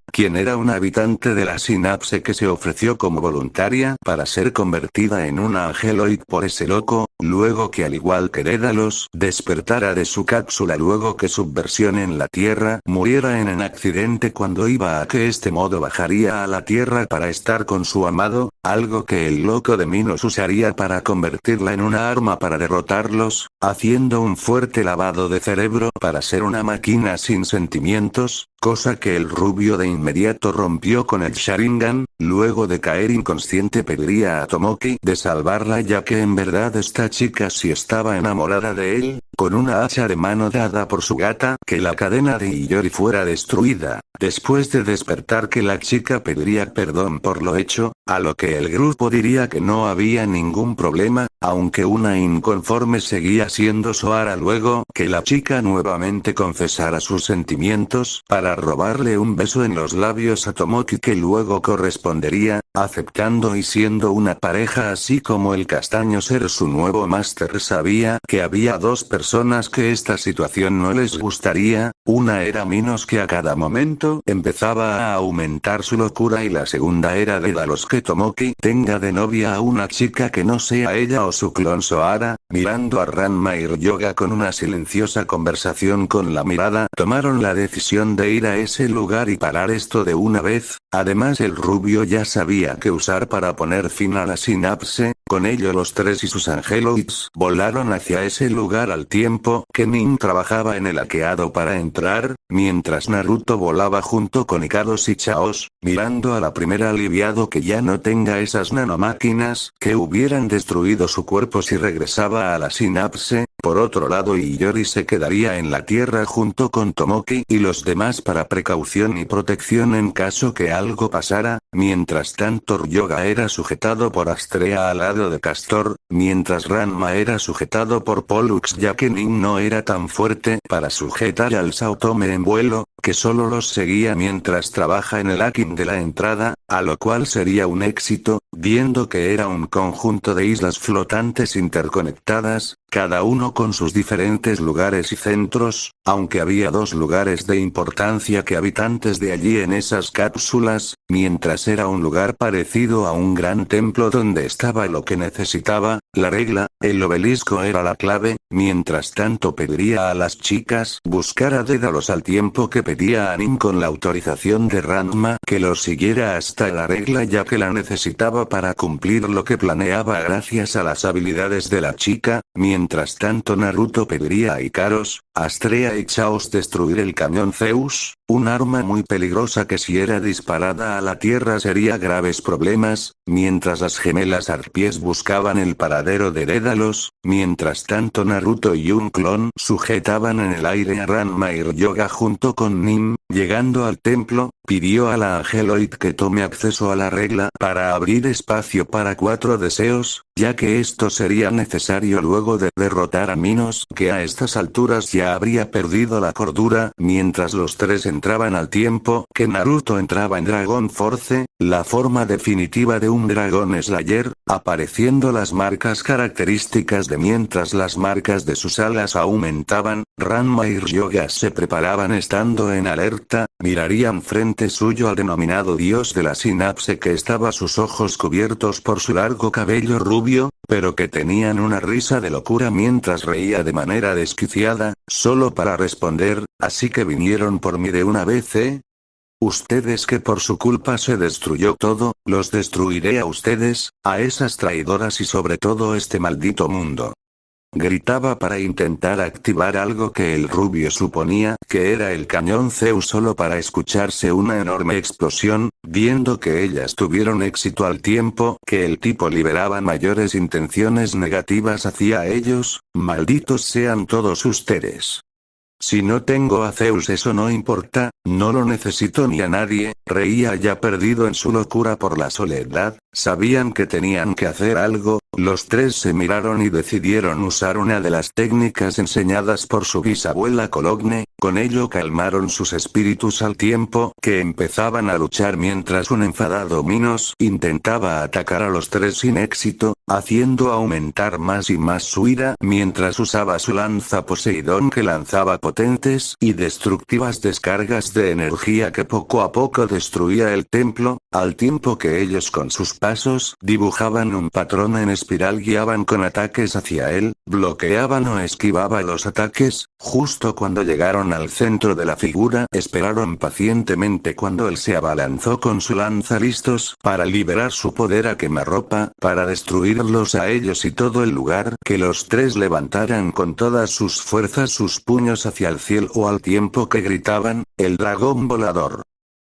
quien era una habitante de la sinapse que se ofreció como voluntaria para ser convertida en una angeloid por ese loco, luego que al igual que Dédalos despertara de su cápsula luego que su versión en la Tierra muriera en un accidente cuando iba a que este modo bajaría a la Tierra para estar con su amado, algo que el loco de Minos usaría para convertirla en una arma para derrotarlos, haciendo un fuerte lavado de cerebro para ser una máquina sin sentimientos, cosa que el rubio de inmediato rompió con el Sharingan. Luego de caer inconsciente pediría a Tomoki de salvarla ya que en verdad esta chica sí estaba enamorada de él, con una hacha de mano dada por su gata que la cadena de Iyori fuera destruida. Después de despertar que la chica pediría perdón por lo hecho, a lo que el grupo diría que no había ningún problema, aunque una inconforme seguía siendo Soara luego que la chica nuevamente confesara sus sentimientos para robarle un beso en los labios a Tomoki que luego correspondería, aceptando y siendo una pareja así como el castaño ser su nuevo máster sabía que había dos personas que esta situación no les gustaría, una era Minos que a cada momento empezaba a aumentar su locura y la segunda era Dédalos que Tomoki tenga de novia a una chica que no sea ella o su clon Soara. Mirando a Ranma y Ryoga con una silenciosa conversación con la mirada, tomaron la decisión de ir a ese lugar y parar esto de una vez. Además el rubio ya sabía qué usar para poner fin a la sinapse. Con ello los tres y sus angeloids volaron hacia ese lugar al tiempo que Nin trabajaba en el hackeado para entrar, mientras Naruto volaba junto con Ikaros y Chaos, mirando a la primera aliviado que ya no tenga esas nanomáquinas que hubieran destruido su cuerpo si regresaba a la sinapse. Por otro lado Iyori se quedaría en la tierra junto con Tomoki y los demás para precaución y protección en caso que algo pasara, mientras tanto Ryoga era sujetado por Astrea al lado de Castor, mientras Ranma era sujetado por Pollux ya que Nin no era tan fuerte para sujetar al Saotome en vuelo, que solo los seguía mientras trabaja en el hacking de la entrada, a lo cual sería un éxito, viendo que era un conjunto de islas flotantes interconectadas, cada uno con sus diferentes lugares y centros, aunque había dos lugares de importancia que habitantes de allí en esas cápsulas, mientras era un lugar parecido a un gran templo donde estaba lo que necesitaba, la regla, el obelisco era la clave, mientras tanto pediría a las chicas buscar a Dédalos al tiempo que pedía a Nin con la autorización de Ranma que lo siguiera hasta la regla ya que la necesitaba para cumplir lo que planeaba gracias a las habilidades de la chica, mientras tanto Naruto pediría a Ikaros, Astrea y Chaos destruir el cañón Zeus, un arma muy peligrosa que si era disparada a la tierra sería graves problemas, mientras las gemelas arpies buscaban el paradero de Dédalos, mientras tanto Naruto y un clon sujetaban en el aire a Ranma y Ryoga junto con Nin. Llegando al templo, pidió a la angeloid que tome acceso a la regla para abrir espacio para 4 deseos, ya que esto sería necesario luego de derrotar a Minos que a estas alturas ya habría perdido la cordura, mientras los tres entraban al tiempo que Naruto entraba en Dragon Force, la forma definitiva de un Dragon Slayer, apareciendo las marcas características de mientras las marcas de sus alas aumentaban, Ranma y Ryoga se preparaban estando en alerta, mirarían frente suyo al denominado dios de la sinapse que estaba sus ojos cubiertos por su largo cabello rubio, pero que tenían una risa de locura mientras reía de manera desquiciada, solo para responder, así que vinieron por mí de una vez, ¿eh? Ustedes que por su culpa se destruyó todo, los destruiré a ustedes, a esas traidoras y sobre todo este maldito mundo. Gritaba para intentar activar algo que el rubio suponía que era el cañón Zeus solo para escucharse una enorme explosión, viendo que ellas tuvieron éxito al tiempo que el tipo liberaba mayores intenciones negativas hacia ellos, malditos sean todos ustedes. Si no tengo a Zeus eso no importa, no lo necesito ni a nadie, reía ya perdido en su locura por la soledad, Sabían que tenían que hacer algo, los tres se miraron y decidieron usar una de las técnicas enseñadas por su bisabuela Cologne, con ello calmaron sus espíritus al tiempo que empezaban a luchar mientras un enfadado Minos intentaba atacar a los tres sin éxito, haciendo aumentar más y más su ira mientras usaba su lanza Poseidón que lanzaba potentes y destructivas descargas de energía que poco a poco destruía el templo, al tiempo que ellos con sus pasos dibujaban un patrón en espiral, guiaban con ataques hacia él, bloqueaban o esquivaba los ataques. Justo cuando llegaron al centro de la figura, esperaron pacientemente cuando él se abalanzó con su lanza listos para liberar su poder a quemarropa, para destruirlos a ellos y todo el lugar, que los tres levantaran con todas sus fuerzas sus puños hacia el cielo al tiempo que gritaban, el dragón volador.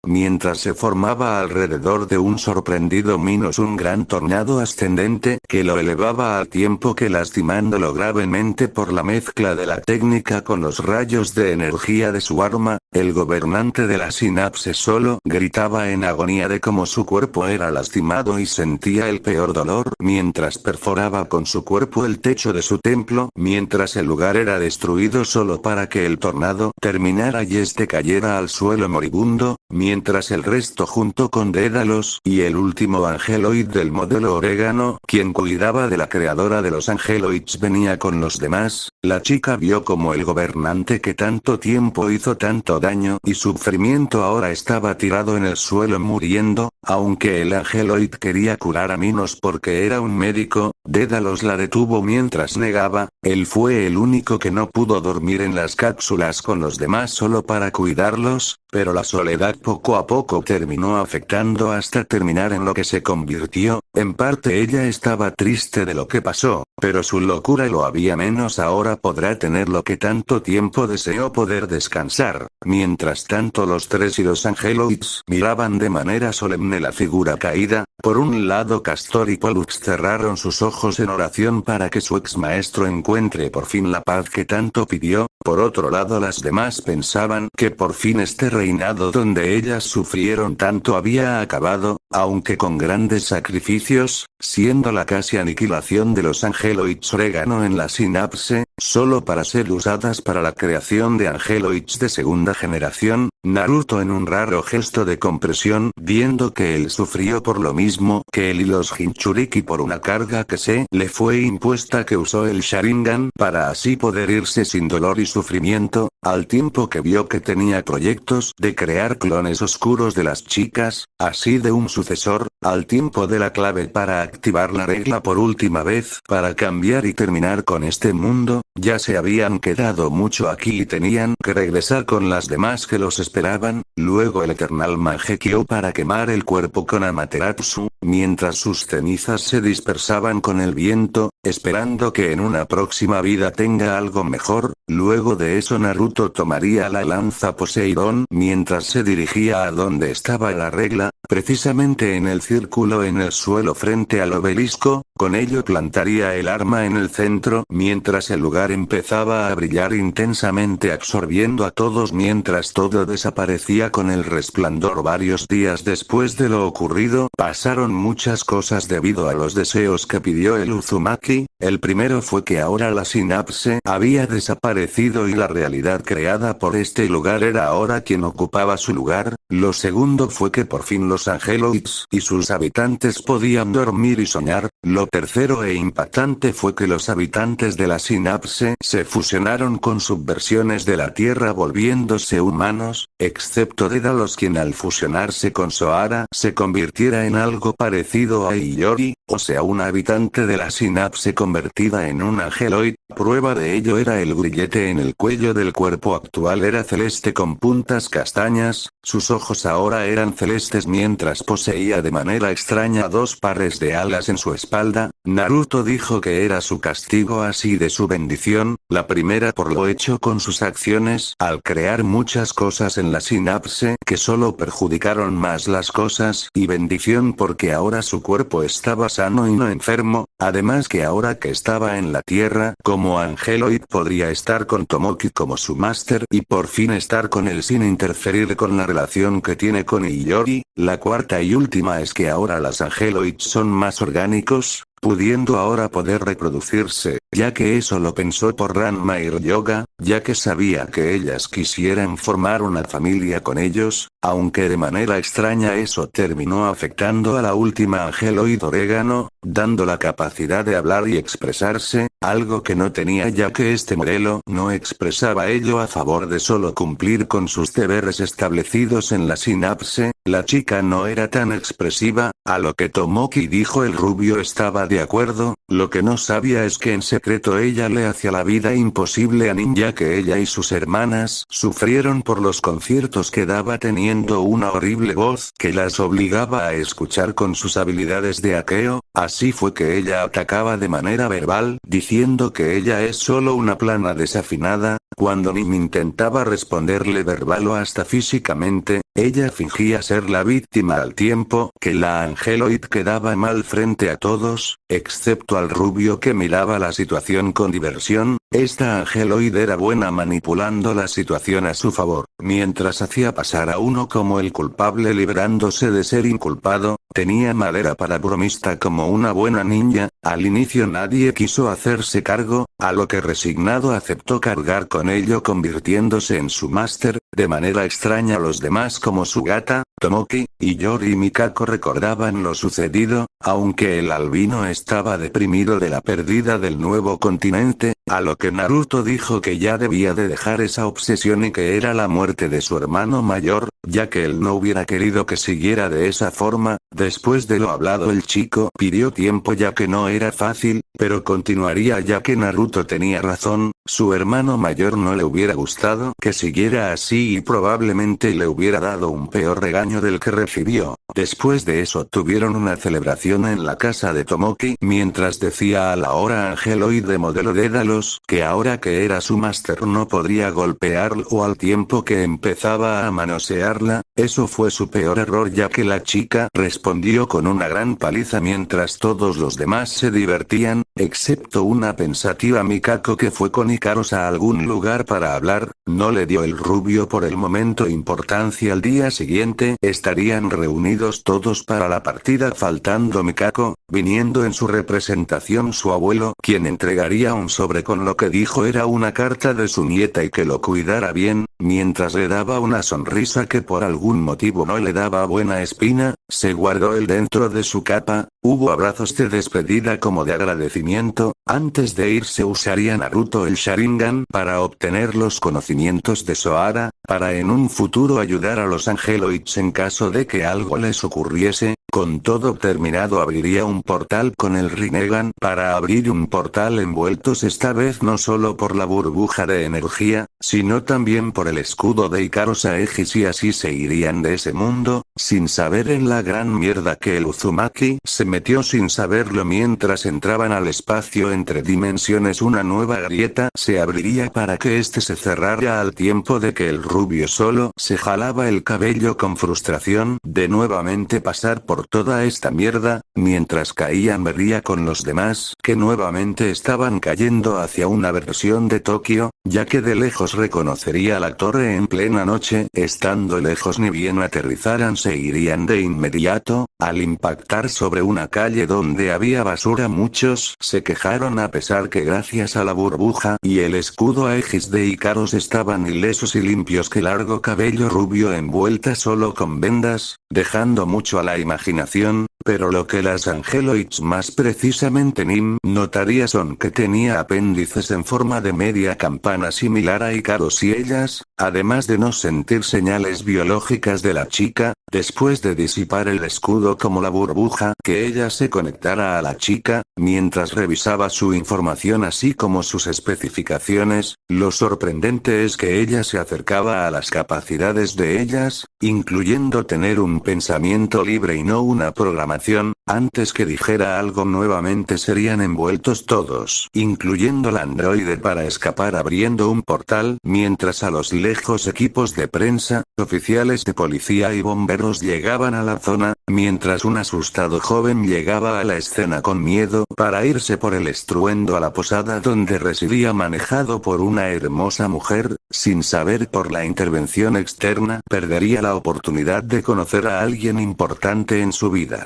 Mientras se formaba alrededor de un sorprendido Minos un gran tornado ascendente que lo elevaba al tiempo que lastimándolo gravemente por la mezcla de la técnica con los rayos de energía de su arma, el gobernante de la sinapse solo gritaba en agonía de cómo su cuerpo era lastimado y sentía el peor dolor mientras perforaba con su cuerpo el techo de su templo, mientras el lugar era destruido solo para que el tornado terminara y este cayera al suelo moribundo, mientras el resto junto con Dédalos y el último angeloid del modelo Orégano, quien cuidaba de la creadora de los angeloids venía con los demás, la chica vio como el gobernante que tanto tiempo hizo tanto daño y sufrimiento ahora estaba tirado en el suelo muriendo, aunque el angeloid quería curar a Minos porque era un médico, Dédalos la detuvo mientras negaba, él fue el único que no pudo dormir en las cápsulas con los demás solo para cuidarlos, pero la soledad poco a poco terminó afectando hasta terminar en lo que se convirtió, en parte ella estaba triste de lo que pasó, pero su locura lo había menos ahora podrá tener lo que tanto tiempo deseó poder descansar. Mientras tanto los tres y los angeloids miraban de manera solemne la figura caída, por un lado Castor y Pollux cerraron sus ojos en oración para que su ex maestro encuentre por fin la paz que tanto pidió, por otro lado las demás pensaban que por fin este reinado donde ellas sufrieron tanto había acabado, aunque con grandes sacrificios, siendo la casi aniquilación de los angeloids orégano en la sinapse, solo para ser usadas para la creación de angeloids de segunda generación. Naruto en un raro gesto de compresión, viendo que él sufrió por lo mismo que él y los Jinchuriki por una carga que se le fue impuesta, que usó el Sharingan para así poder irse sin dolor y sufrimiento, al tiempo que vio que tenía proyectos de crear clones oscuros de las chicas, así de un sucesor, al tiempo de la clave para activar la regla por última vez para cambiar y terminar con este mundo. Ya se habían quedado mucho aquí y tenían que regresar con las demás que los esperaban. Luego el Eternal Mangekyou para quemar el cuerpo con Amaterasu, mientras sus cenizas se dispersaban con el viento, esperando que en una próxima vida tenga algo mejor. Luego de eso Naruto tomaría la lanza Poseidón mientras se dirigía a donde estaba la regla, precisamente en el círculo en el suelo frente al obelisco, con ello plantaría el arma en el centro mientras el lugar empezaba a brillar intensamente absorbiendo a todos mientras todo desaparecía con el resplandor. Varios días después de lo ocurrido, pasaron muchas cosas debido a los deseos que pidió el Uzumaki. El primero fue que ahora la sinapse había desaparecido y la realidad creada por este lugar era ahora quien ocupaba su lugar. Lo segundo fue que por fin los angeloids y sus habitantes podían dormir y soñar. Lo tercero e impactante fue que los habitantes de la sinapse se fusionaron con subversiones de la Tierra volviéndose humanos, excepto Dédalos quien al fusionarse con Soara se convirtiera en algo parecido a Iori, o sea una habitante de la sinapse convertida en un angeloid. Prueba de ello era el grillete en el cuello del cuerpo actual era celeste con puntas castañas, sus ojos ahora eran celestes mientras poseía de manera extraña dos pares de alas en su espalda, Naruto dijo que era su castigo así de su bendición, la primera por lo hecho con sus acciones al crear muchas cosas en la sinapse que solo perjudicaron más las cosas y bendición porque ahora su cuerpo estaba sano y no enfermo, además que ahora que estaba en la tierra como Angeloid podría estar con Tomoki como su máster y por fin estar con él sin interferir con la relación que tiene con Iori. La cuarta y última es que ahora las Angeloids son más orgánicos, pudiendo ahora poder reproducirse, ya que eso lo pensó por Ranma y Ryoga, ya que sabía que ellas quisieran formar una familia con ellos, aunque de manera extraña eso terminó afectando a la última Angeloid Orégano, dando la capacidad de hablar y expresarse, algo que no tenía ya que este modelo no expresaba ello a favor de solo cumplir con sus deberes establecidos en la sinapse. La chica no era tan expresiva, a lo que Tomoki dijo el rubio estaba de acuerdo, lo que no sabía es que en secreto ella le hacía la vida imposible a Nin ya que ella y sus hermanas sufrieron por los conciertos que daba teniendo una horrible voz que las obligaba a escuchar con sus habilidades de hackeo, así fue que ella atacaba de manera verbal diciendo que ella es solo una plana desafinada, cuando Nin intentaba responderle verbal o hasta físicamente, ella fingía ser la víctima al tiempo que la Angeloid quedaba mal frente a todos, excepto al rubio que miraba la situación con diversión. Esta Angeloid era buena manipulando la situación a su favor, mientras hacía pasar a uno como el culpable librándose de ser inculpado, tenía madera para bromista como una buena ninja. Al inicio nadie quiso hacerse cargo, a lo que resignado aceptó cargar con ello convirtiéndose en su máster. De manera extraña los demás como Sugata, Tomoki, y Yori y Mikako recordaban lo sucedido, aunque el albino estaba deprimido de la pérdida del nuevo continente, a lo que Naruto dijo que ya debía de dejar esa obsesión y que era la muerte de su hermano mayor, ya que él no hubiera querido que siguiera de esa forma. Después de lo hablado el chico pidió tiempo ya que no era fácil, pero continuaría ya que Naruto tenía razón, su hermano mayor no le hubiera gustado que siguiera así y probablemente le hubiera dado un peor regaño del que recibió. Después de eso tuvieron una celebración en la casa de Tomoki mientras decía a la hora Angeloid de modelo Dédalos que ahora que era su máster no podría golpearlo al tiempo que empezaba a manosearla, eso fue su peor error ya que la chica respondió con una gran paliza mientras todos los demás se divertían, excepto una pensativa Mikako que fue con Ikaros a algún lugar para hablar, no le dio el rubio por el momento importancia. Al día siguiente estarían reunidos todos para la partida faltando Mikako, viniendo en su representación su abuelo quien entregaría un sobre con lo que dijo era una carta de su nieta y que lo cuidara bien, mientras le daba una sonrisa que por algún motivo no le daba buena espina, se guardó él dentro de su capa. Hubo abrazos de despedida como de agradecimiento, antes de irse usaría Naruto el Sharingan para obtener los conocimientos de Soara, para en un futuro ayudar a los Angeloids en caso de que algo les ocurriese. Con todo terminado abriría un portal con el Rinnegan para abrir un portal envueltos esta vez no solo por la burbuja de energía, sino también por el escudo de Ikaros Aegis y así se irían de ese mundo, sin saber en la gran mierda que el Uzumaki se metió sin saberlo mientras entraban al espacio entre dimensiones. Una nueva grieta se abriría para que este se cerrara al tiempo de que el rubio solo se jalaba el cabello con frustración de nuevamente pasar por toda esta mierda, mientras caían vería con los demás que nuevamente estaban cayendo hacia una versión de Tokio, ya que de lejos reconocería la torre en plena noche, estando lejos ni bien aterrizaran se irían de inmediato. Al impactar sobre una calle donde había basura muchos se quejaron a pesar que gracias a la burbuja y el escudo Aegis de Ikaros estaban ilesos y limpios que largo cabello rubio envuelta solo con vendas, dejando mucho a la imaginación, pero lo que las Angeloids más precisamente Nim notaría son que tenía apéndices en forma de media campana similar a Ikaros y ellas, además de no sentir señales biológicas de la chica, después de disipar el escudo como la burbuja que ella se conectara a la chica, mientras revisaba su información así como sus especificaciones, lo sorprendente es que ella se acercaba a las capacidades de ellas, incluyendo tener un pensamiento libre y no una programación. Antes que dijera algo nuevamente serían envueltos todos, incluyendo el androide, para escapar abriendo un portal, mientras a los lejos equipos de prensa, oficiales de policía y bomberos llegaban a la zona, mientras un asustado joven llegaba a la escena con miedo para irse por el estruendo a la posada donde residía, manejado por una hermosa mujer. Sin saber, por la intervención externa, perdería la oportunidad de conocer a alguien importante en su vida.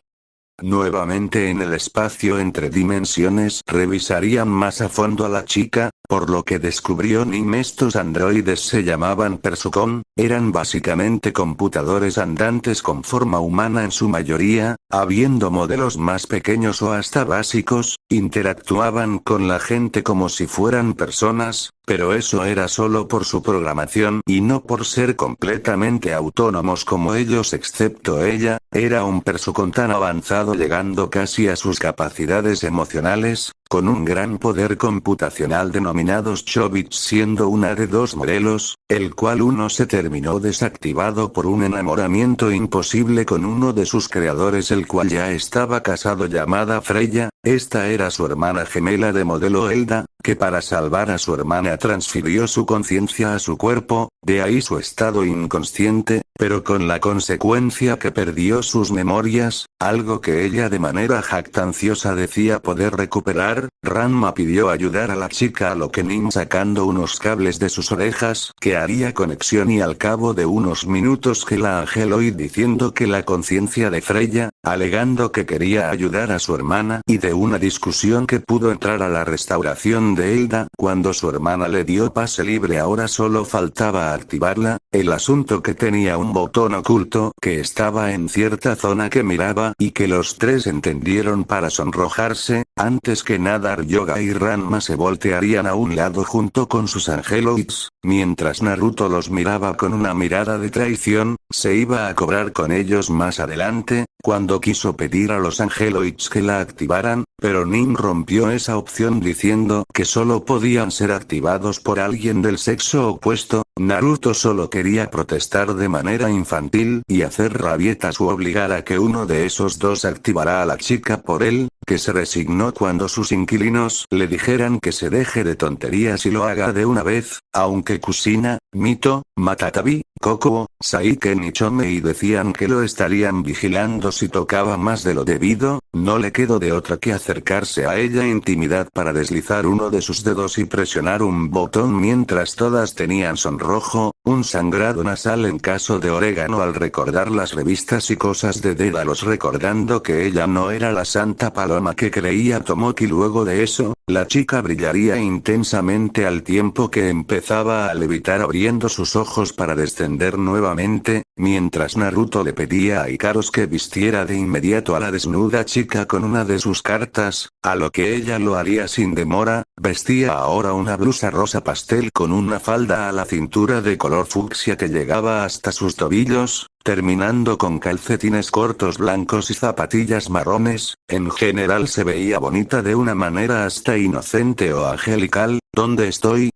Nuevamente en el espacio entre dimensiones revisarían más a fondo a la chica, por lo que descubrió Nim. Estos androides se llamaban Persocon, eran básicamente computadores andantes con forma humana en su mayoría, habiendo modelos más pequeños o hasta básicos, interactuaban con la gente como si fueran personas, pero eso era solo por su programación y no por ser completamente autónomos como ellos, excepto ella. Era un Persocon tan avanzado, llegando casi a sus capacidades emocionales, con un gran poder computacional denominados Chobits, siendo una de dos modelos, el cual uno se terminó desactivado por un enamoramiento imposible con uno de sus creadores, el cual ya estaba casado, llamada Freya. Esta era su hermana gemela de modelo Elda, que para salvar a su hermana transfirió su conciencia a su cuerpo, de ahí su estado inconsciente, pero con la consecuencia que perdió sus memorias, algo que ella de manera jactanciosa decía poder recuperar. Ranma pidió ayudar a la chica, a lo que Nim, sacando unos cables de sus orejas, que haría conexión, y al cabo de unos minutos que la Angeloid diciendo que la conciencia de Freya, alegando que quería ayudar a su hermana, y de una discusión que pudo entrar a la restauración de Elda cuando su hermana le dio pase libre. Ahora solo faltaba activarla, el asunto que tenía un botón oculto que estaba en cierta zona que miraba y que los tres entendieron para sonrojarse. Antes que nada, Ryoga y Ranma se voltearían a un lado junto con sus angeloids, mientras Naruto los miraba con una mirada de traición. Se iba a cobrar con ellos más adelante, cuando quiso pedir a los angeloids que la activaran, pero Nim rompió esa opción diciendo que solo podían ser activados por alguien del sexo opuesto. Naruto solo quería protestar de manera infantil y hacer rabietas u obligar a que uno de esos dos activara a la chica por él, que se resignó cuando sus inquilinos le dijeran que se deje de tonterías y lo haga de una vez, aunque Kushina, Mito, Matatabi, Kokuo, Saiken y Chomei decían que lo estarían vigilando si tocaba más de lo debido. No le quedó de otra que acercarse a ella intimidad para deslizar uno de sus dedos y presionar un botón mientras todas tenían sonrojo, un sangrado nasal en caso de orégano al recordar las revistas y cosas de Dédalos, recordando que ella no era la santa paloma que creía Tomoki. Luego de eso, la chica brillaría intensamente al tiempo que empezaba a levitar, abriendo sus ojos para descender nuevamente, mientras Naruto le pedía a Ikaros que vistiera de inmediato a la desnuda chica con una de sus cartas, a lo que ella lo haría sin demora. Vestía ahora una blusa rosa pastel con una falda a la cintura de color fucsia que llegaba hasta sus tobillos, terminando con calcetines cortos blancos y zapatillas marrones. En general se veía bonita de una manera hasta inocente o angelical. ¿Dónde estoy?,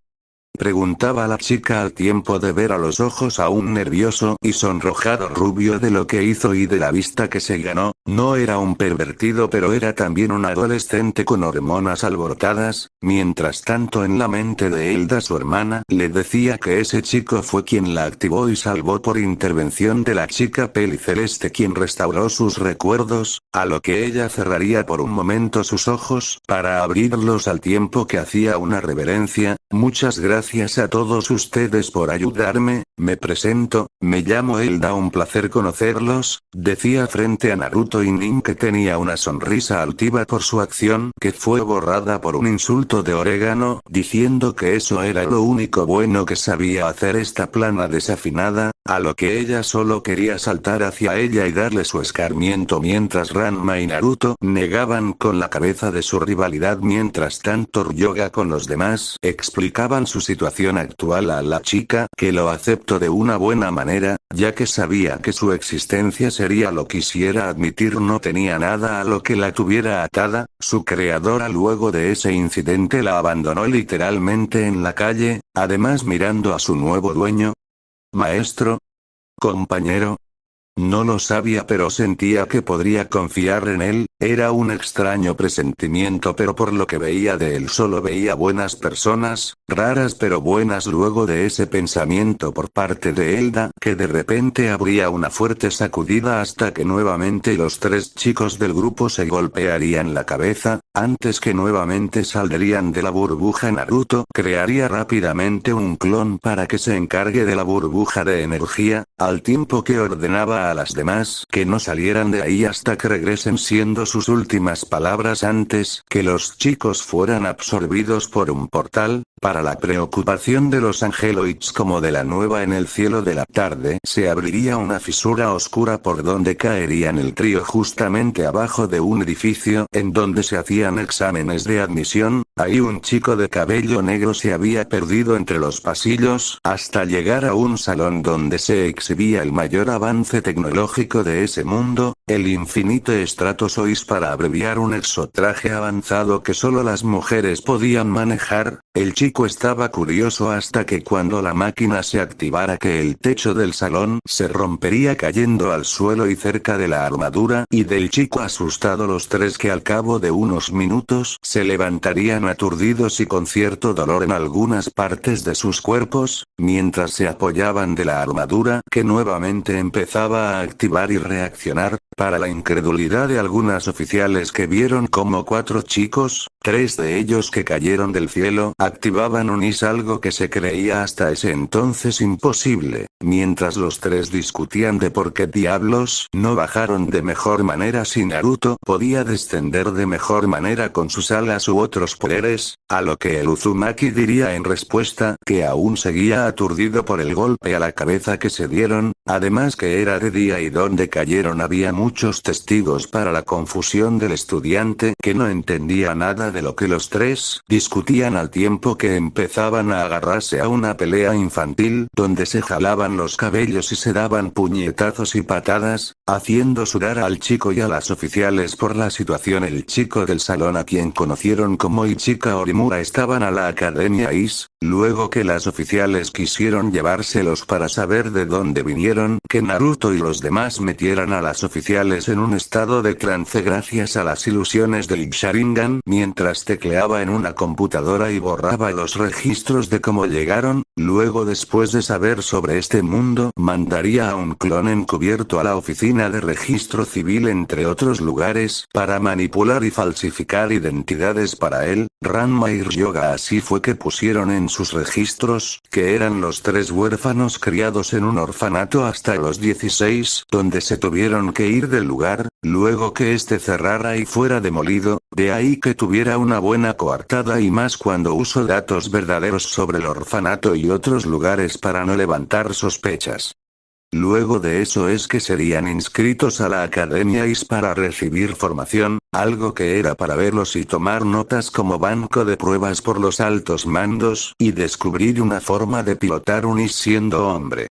preguntaba la chica al tiempo de ver a los ojos aún nervioso y sonrojado rubio de lo que hizo y de la vista que se ganó. No era un pervertido, pero era también un adolescente con hormonas alborotadas. Mientras tanto, en la mente de Hilda, su hermana le decía que ese chico fue quien la activó y salvó por intervención de la chica peliceleste, quien restauró sus recuerdos, a lo que ella cerraría por un momento sus ojos para abrirlos al tiempo que hacía una reverencia. Muchas gracias a todos ustedes por ayudarme. Me presento, me llamo Hilda, un placer conocerlos, decía frente a Naruto y Nin, que tenía una sonrisa altiva por su acción que fue borrada por un insulto de orégano, diciendo que eso era lo único bueno que sabía hacer esta plana desafinada, a lo que ella solo quería saltar hacia ella y darle su escarmiento, mientras Ranma y Naruto negaban con la cabeza de su rivalidad. Mientras tanto, Ryoga con los demás explicaban su situación actual a la chica, que lo aceptó de una buena manera, ya que sabía que su existencia sería lo quisiera admitir, no tenía nada a lo que la tuviera atada. Su creadora luego de ese incidente la abandonó literalmente en la calle, además mirando a su nuevo dueño. Maestro, compañero? No lo sabía, pero sentía que podría confiar en él. Era un extraño presentimiento, pero por lo que veía de él solo veía buenas personas, raras pero buenas. Luego de ese pensamiento por parte de Elda, que de repente habría una fuerte sacudida hasta que nuevamente los tres chicos del grupo se golpearían la cabeza, antes que nuevamente saldrían de la burbuja. Naruto crearía rápidamente un clon para que se encargue de la burbuja de energía, al tiempo que ordenaba a las demás que no salieran de ahí hasta que regresen, siendo sus últimas palabras antes que los chicos fueran absorbidos por un portal. Para la preocupación de los angeloids como de la nueva, en el cielo de la tarde se abriría una fisura oscura por donde caerían el trío justamente abajo de un edificio en donde se hacían exámenes de admisión. Ahí un chico de cabello negro se había perdido entre los pasillos hasta llegar a un salón donde se exhibía el mayor avance tecnológico de ese mundo, el infinito Stratozois, para abreviar, un exotraje avanzado que solo las mujeres podían manejar. El chico estaba curioso hasta que cuando la máquina se activara que el techo del salón se rompería cayendo al suelo y cerca de la armadura y del chico asustado, los tres que al cabo de unos minutos se levantarían aturdidos y con cierto dolor en algunas partes de sus cuerpos, mientras se apoyaban de la armadura que nuevamente empezaba a activar y reaccionar. Para la incredulidad de algunas oficiales que vieron como 4 chicos, 3 de ellos que cayeron del cielo, activaban un IS, algo que se creía hasta ese entonces imposible. Mientras los 3 discutían de por qué diablos no bajaron de mejor manera, si Naruto podía descender de mejor manera con sus alas u otros poderes, a lo que el Uzumaki diría en respuesta que aún seguía aturdido por el golpe a la cabeza que se dieron, además que era de día y donde cayeron había muchos testigos. Para la confusión del estudiante, que no entendía nada de lo que los 3 discutían, al tiempo que empezaban a agarrarse a una pelea infantil donde se jalaban los cabellos y se daban puñetazos y patadas, haciendo sudar al chico y a las oficiales por la situación. El chico del salón, a quien conocieron como Ichika Orimura, estaban a la Academia IS, luego que las oficiales quisieron llevárselos para saber de dónde vinieron, que Naruto y los demás metieran a las oficiales en un estado de trance gracias a las ilusiones del Sharingan, mientras tecleaba en una computadora y borraba los registros de cómo llegaron. Luego, después de saber sobre este mundo, mandaría a un clon encubierto a la oficina de registro civil, entre otros lugares, para manipular y falsificar identidades para él, Ranma y Ryoga. Así fue que pusieron en sus registros que eran los 3 huérfanos criados en un orfanato hasta los 16, donde se tuvieron que ir del lugar, luego que este cerrara y fuera demolido. De ahí que tuviera una buena coartada, y más cuando usó datos verdaderos sobre el orfanato y otros lugares para no levantar sospechas. Luego de eso es que serían inscritos a la Academia IS para recibir formación, algo que era para verlos y tomar notas como banco de pruebas por los altos mandos, y descubrir una forma de pilotar un IS siendo hombre.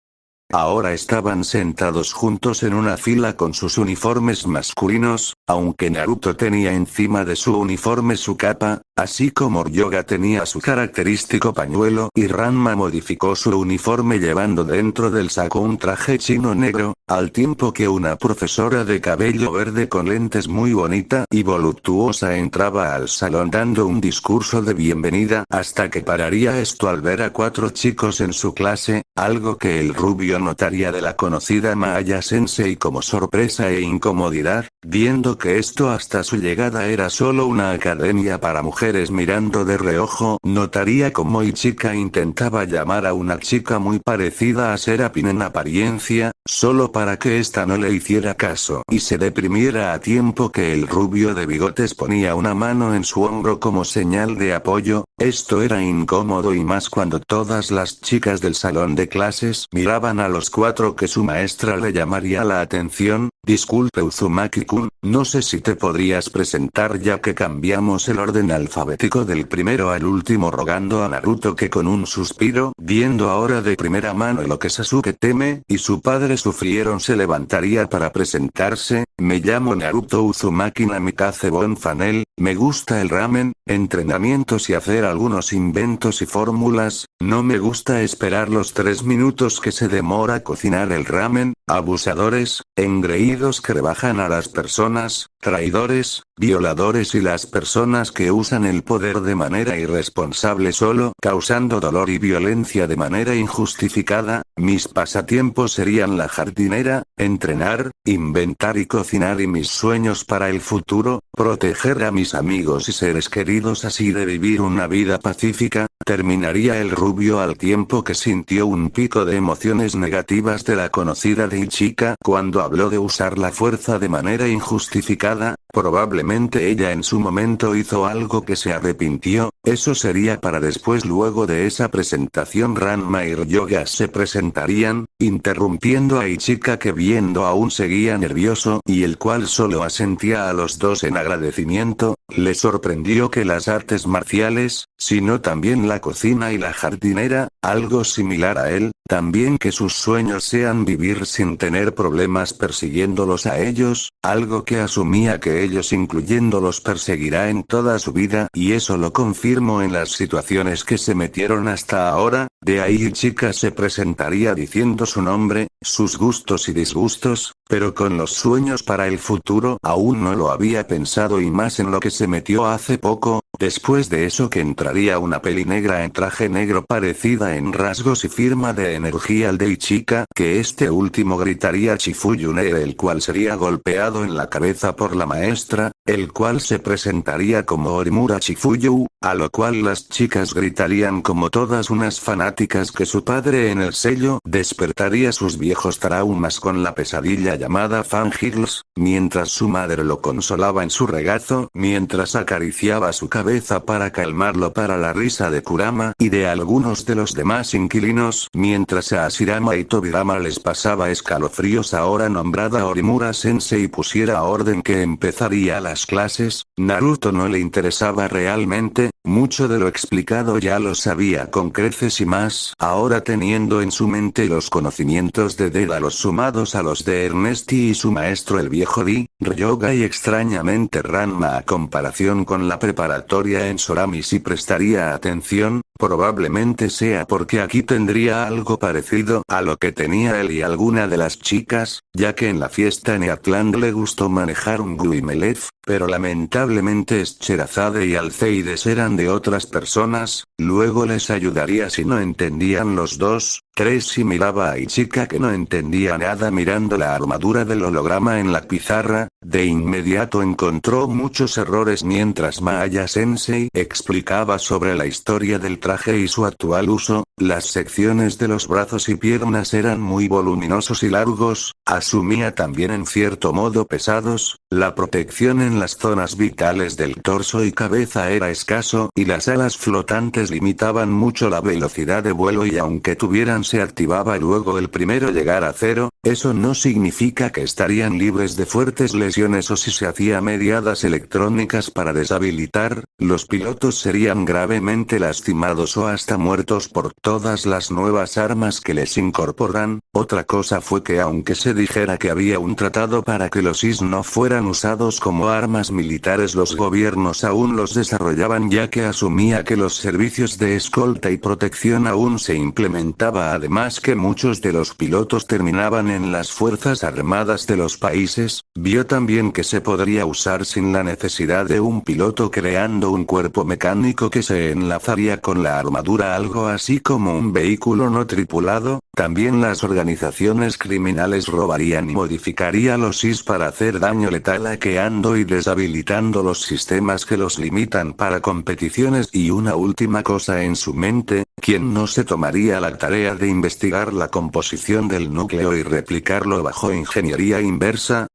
Ahora estaban sentados juntos en una fila con sus uniformes masculinos, aunque Naruto tenía encima de su uniforme su capa, así como Ryoga tenía su característico pañuelo y Ranma modificó su uniforme llevando dentro del saco un traje chino negro, al tiempo que una profesora de cabello verde con lentes muy bonita y voluptuosa entraba al salón dando un discurso de bienvenida, hasta que pararía esto al ver a 4 chicos en su clase, algo que el rubio notaría de la conocida Maya Sensei como sorpresa e incomodidad, viendo que esto hasta su llegada era solo una academia para mujeres. Mirando de reojo, notaría como Ichika intentaba llamar a una chica muy parecida a Serapin en apariencia, solo para que ésta no le hiciera caso y se deprimiera, a tiempo que el rubio de bigotes ponía una mano en su hombro como señal de apoyo. Esto era incómodo, y más cuando todas las chicas del salón de clases miraban a los 4 que su maestra le llamaría la atención. Disculpe Uzumaki-kun, no sé si te podrías presentar ya que cambiamos el orden alfabético del primero al último, rogando a Naruto que con un suspiro, viendo ahora de primera mano lo que Sasuke teme y su padre sufrieron, se levantaría para presentarse. Me llamo Naruto Uzumaki Namikaze Von Fanel, me gusta el ramen, entrenamientos y hacer algunos inventos y fórmulas. No me gusta esperar los 3 minutos que se demora cocinar el ramen. Abusadores, engreídos que rebajan a las personas, traidores, violadores y las personas que usan el poder de manera irresponsable solo causando dolor y violencia de manera injustificada. Mis pasatiempos serían la jardinera, entrenar, inventar y cocinar y mis sueños para el futuro, proteger a mis amigos y seres queridos así de vivir una vida pacífica. Terminaría el rubio al tiempo que sintió un pico de emociones negativas de la conocida de Ichika cuando habló de usar la fuerza de manera injustificada. Probablemente ella en su momento hizo algo que se arrepintió, eso sería para después. Luego de esa presentación Ranma y Ryoga se presentarían, interrumpiendo a Ichika que viendo aún seguía nervioso y el cual solo asentía a los dos en agradecimiento. Le sorprendió que las artes marciales, sino también la cocina y la jardinera, algo similar a él, también que sus sueños sean vivir sin tener problemas persiguiéndolos a ellos, algo que asumía que ellos incluyéndolos perseguirá en toda su vida y eso lo confirmó en las situaciones que se metieron hasta ahora. De ahí Ichika se presentaría diciendo su nombre, sus gustos y disgustos, pero con los sueños para el futuro aún no lo había pensado y más en lo que se metió hace poco. Después de eso que entraría una peli negra en traje negro parecida en rasgos y firma de energía al de Ichika, que este último gritaría Chifuyunere el cual sería golpeado en la cabeza por la maestra, el cual se presentaría como Orimura Chifuyu, a lo cual las chicas gritarían como todas unas fanáticas que su padre en el sello despertaría sus viejos traumas con la pesadilla llamada Fangirls, mientras su madre lo consolaba en su regazo, mientras acariciaba su cabeza para calmarlo para la risa de Kurama y de algunos de los demás inquilinos, mientras a Ashirama y Tobirama les pasaba escalofríos ahora nombrada Orimura Sensei pusiera orden que empezaría las clases. Naruto no le interesaba realmente, mucho de lo explicado ya lo sabía con creces y más, ahora teniendo en su mente los conocimientos de Dédalos sumados a los de Ernesti y su maestro el viejo Ryoga y extrañamente Ranma a comparación con la preparatoria en Sorami si prestaría atención, probablemente sea porque aquí tendría algo parecido a lo que tenía él y alguna de las chicas, ya que en la fiesta en Eatland le gustó manejar un Guimelev, pero lamentablemente Scheherazade y Alceides eran de otras personas, luego les ayudaría si no entendían los dos. 3 y miraba a Ichika que no entendía nada mirando la armadura del holograma en la pizarra, de inmediato encontró muchos errores mientras Maaya Sensei explicaba sobre la historia del traje y su actual uso. Las secciones de los brazos y piernas eran muy voluminosos y largos, asumía también en cierto modo pesados, la protección en las zonas vitales del torso y cabeza era escaso y las alas flotantes limitaban mucho la velocidad de vuelo y aunque tuvieran se activaba luego el primero llegar a cero, eso no significa que estarían libres de fuertes lesiones o si se hacía mediadas electrónicas para deshabilitar, los pilotos serían gravemente lastimados o hasta muertos por todas las nuevas armas que les incorporan. Otra cosa fue que aunque se dijera que había un tratado para que los IS no fueran usados como armas militares los gobiernos aún los desarrollaban ya que asumía que los servicios de escolta y protección aún se implementaba además que muchos de los pilotos terminaban en las fuerzas armadas de los países, vio también que se podría usar sin la necesidad de un piloto creando un cuerpo mecánico que se enlazaría con la armadura algo así como un vehículo no tripulado. También las organizaciones criminales robarían y modificarían los IS para hacer daño letal hackeando y deshabilitando los sistemas que los limitan para competiciones y una última cosa en su mente, ¿quién no se tomaría la tarea de investigar la composición del núcleo y replicarlo bajo ingeniería inversa?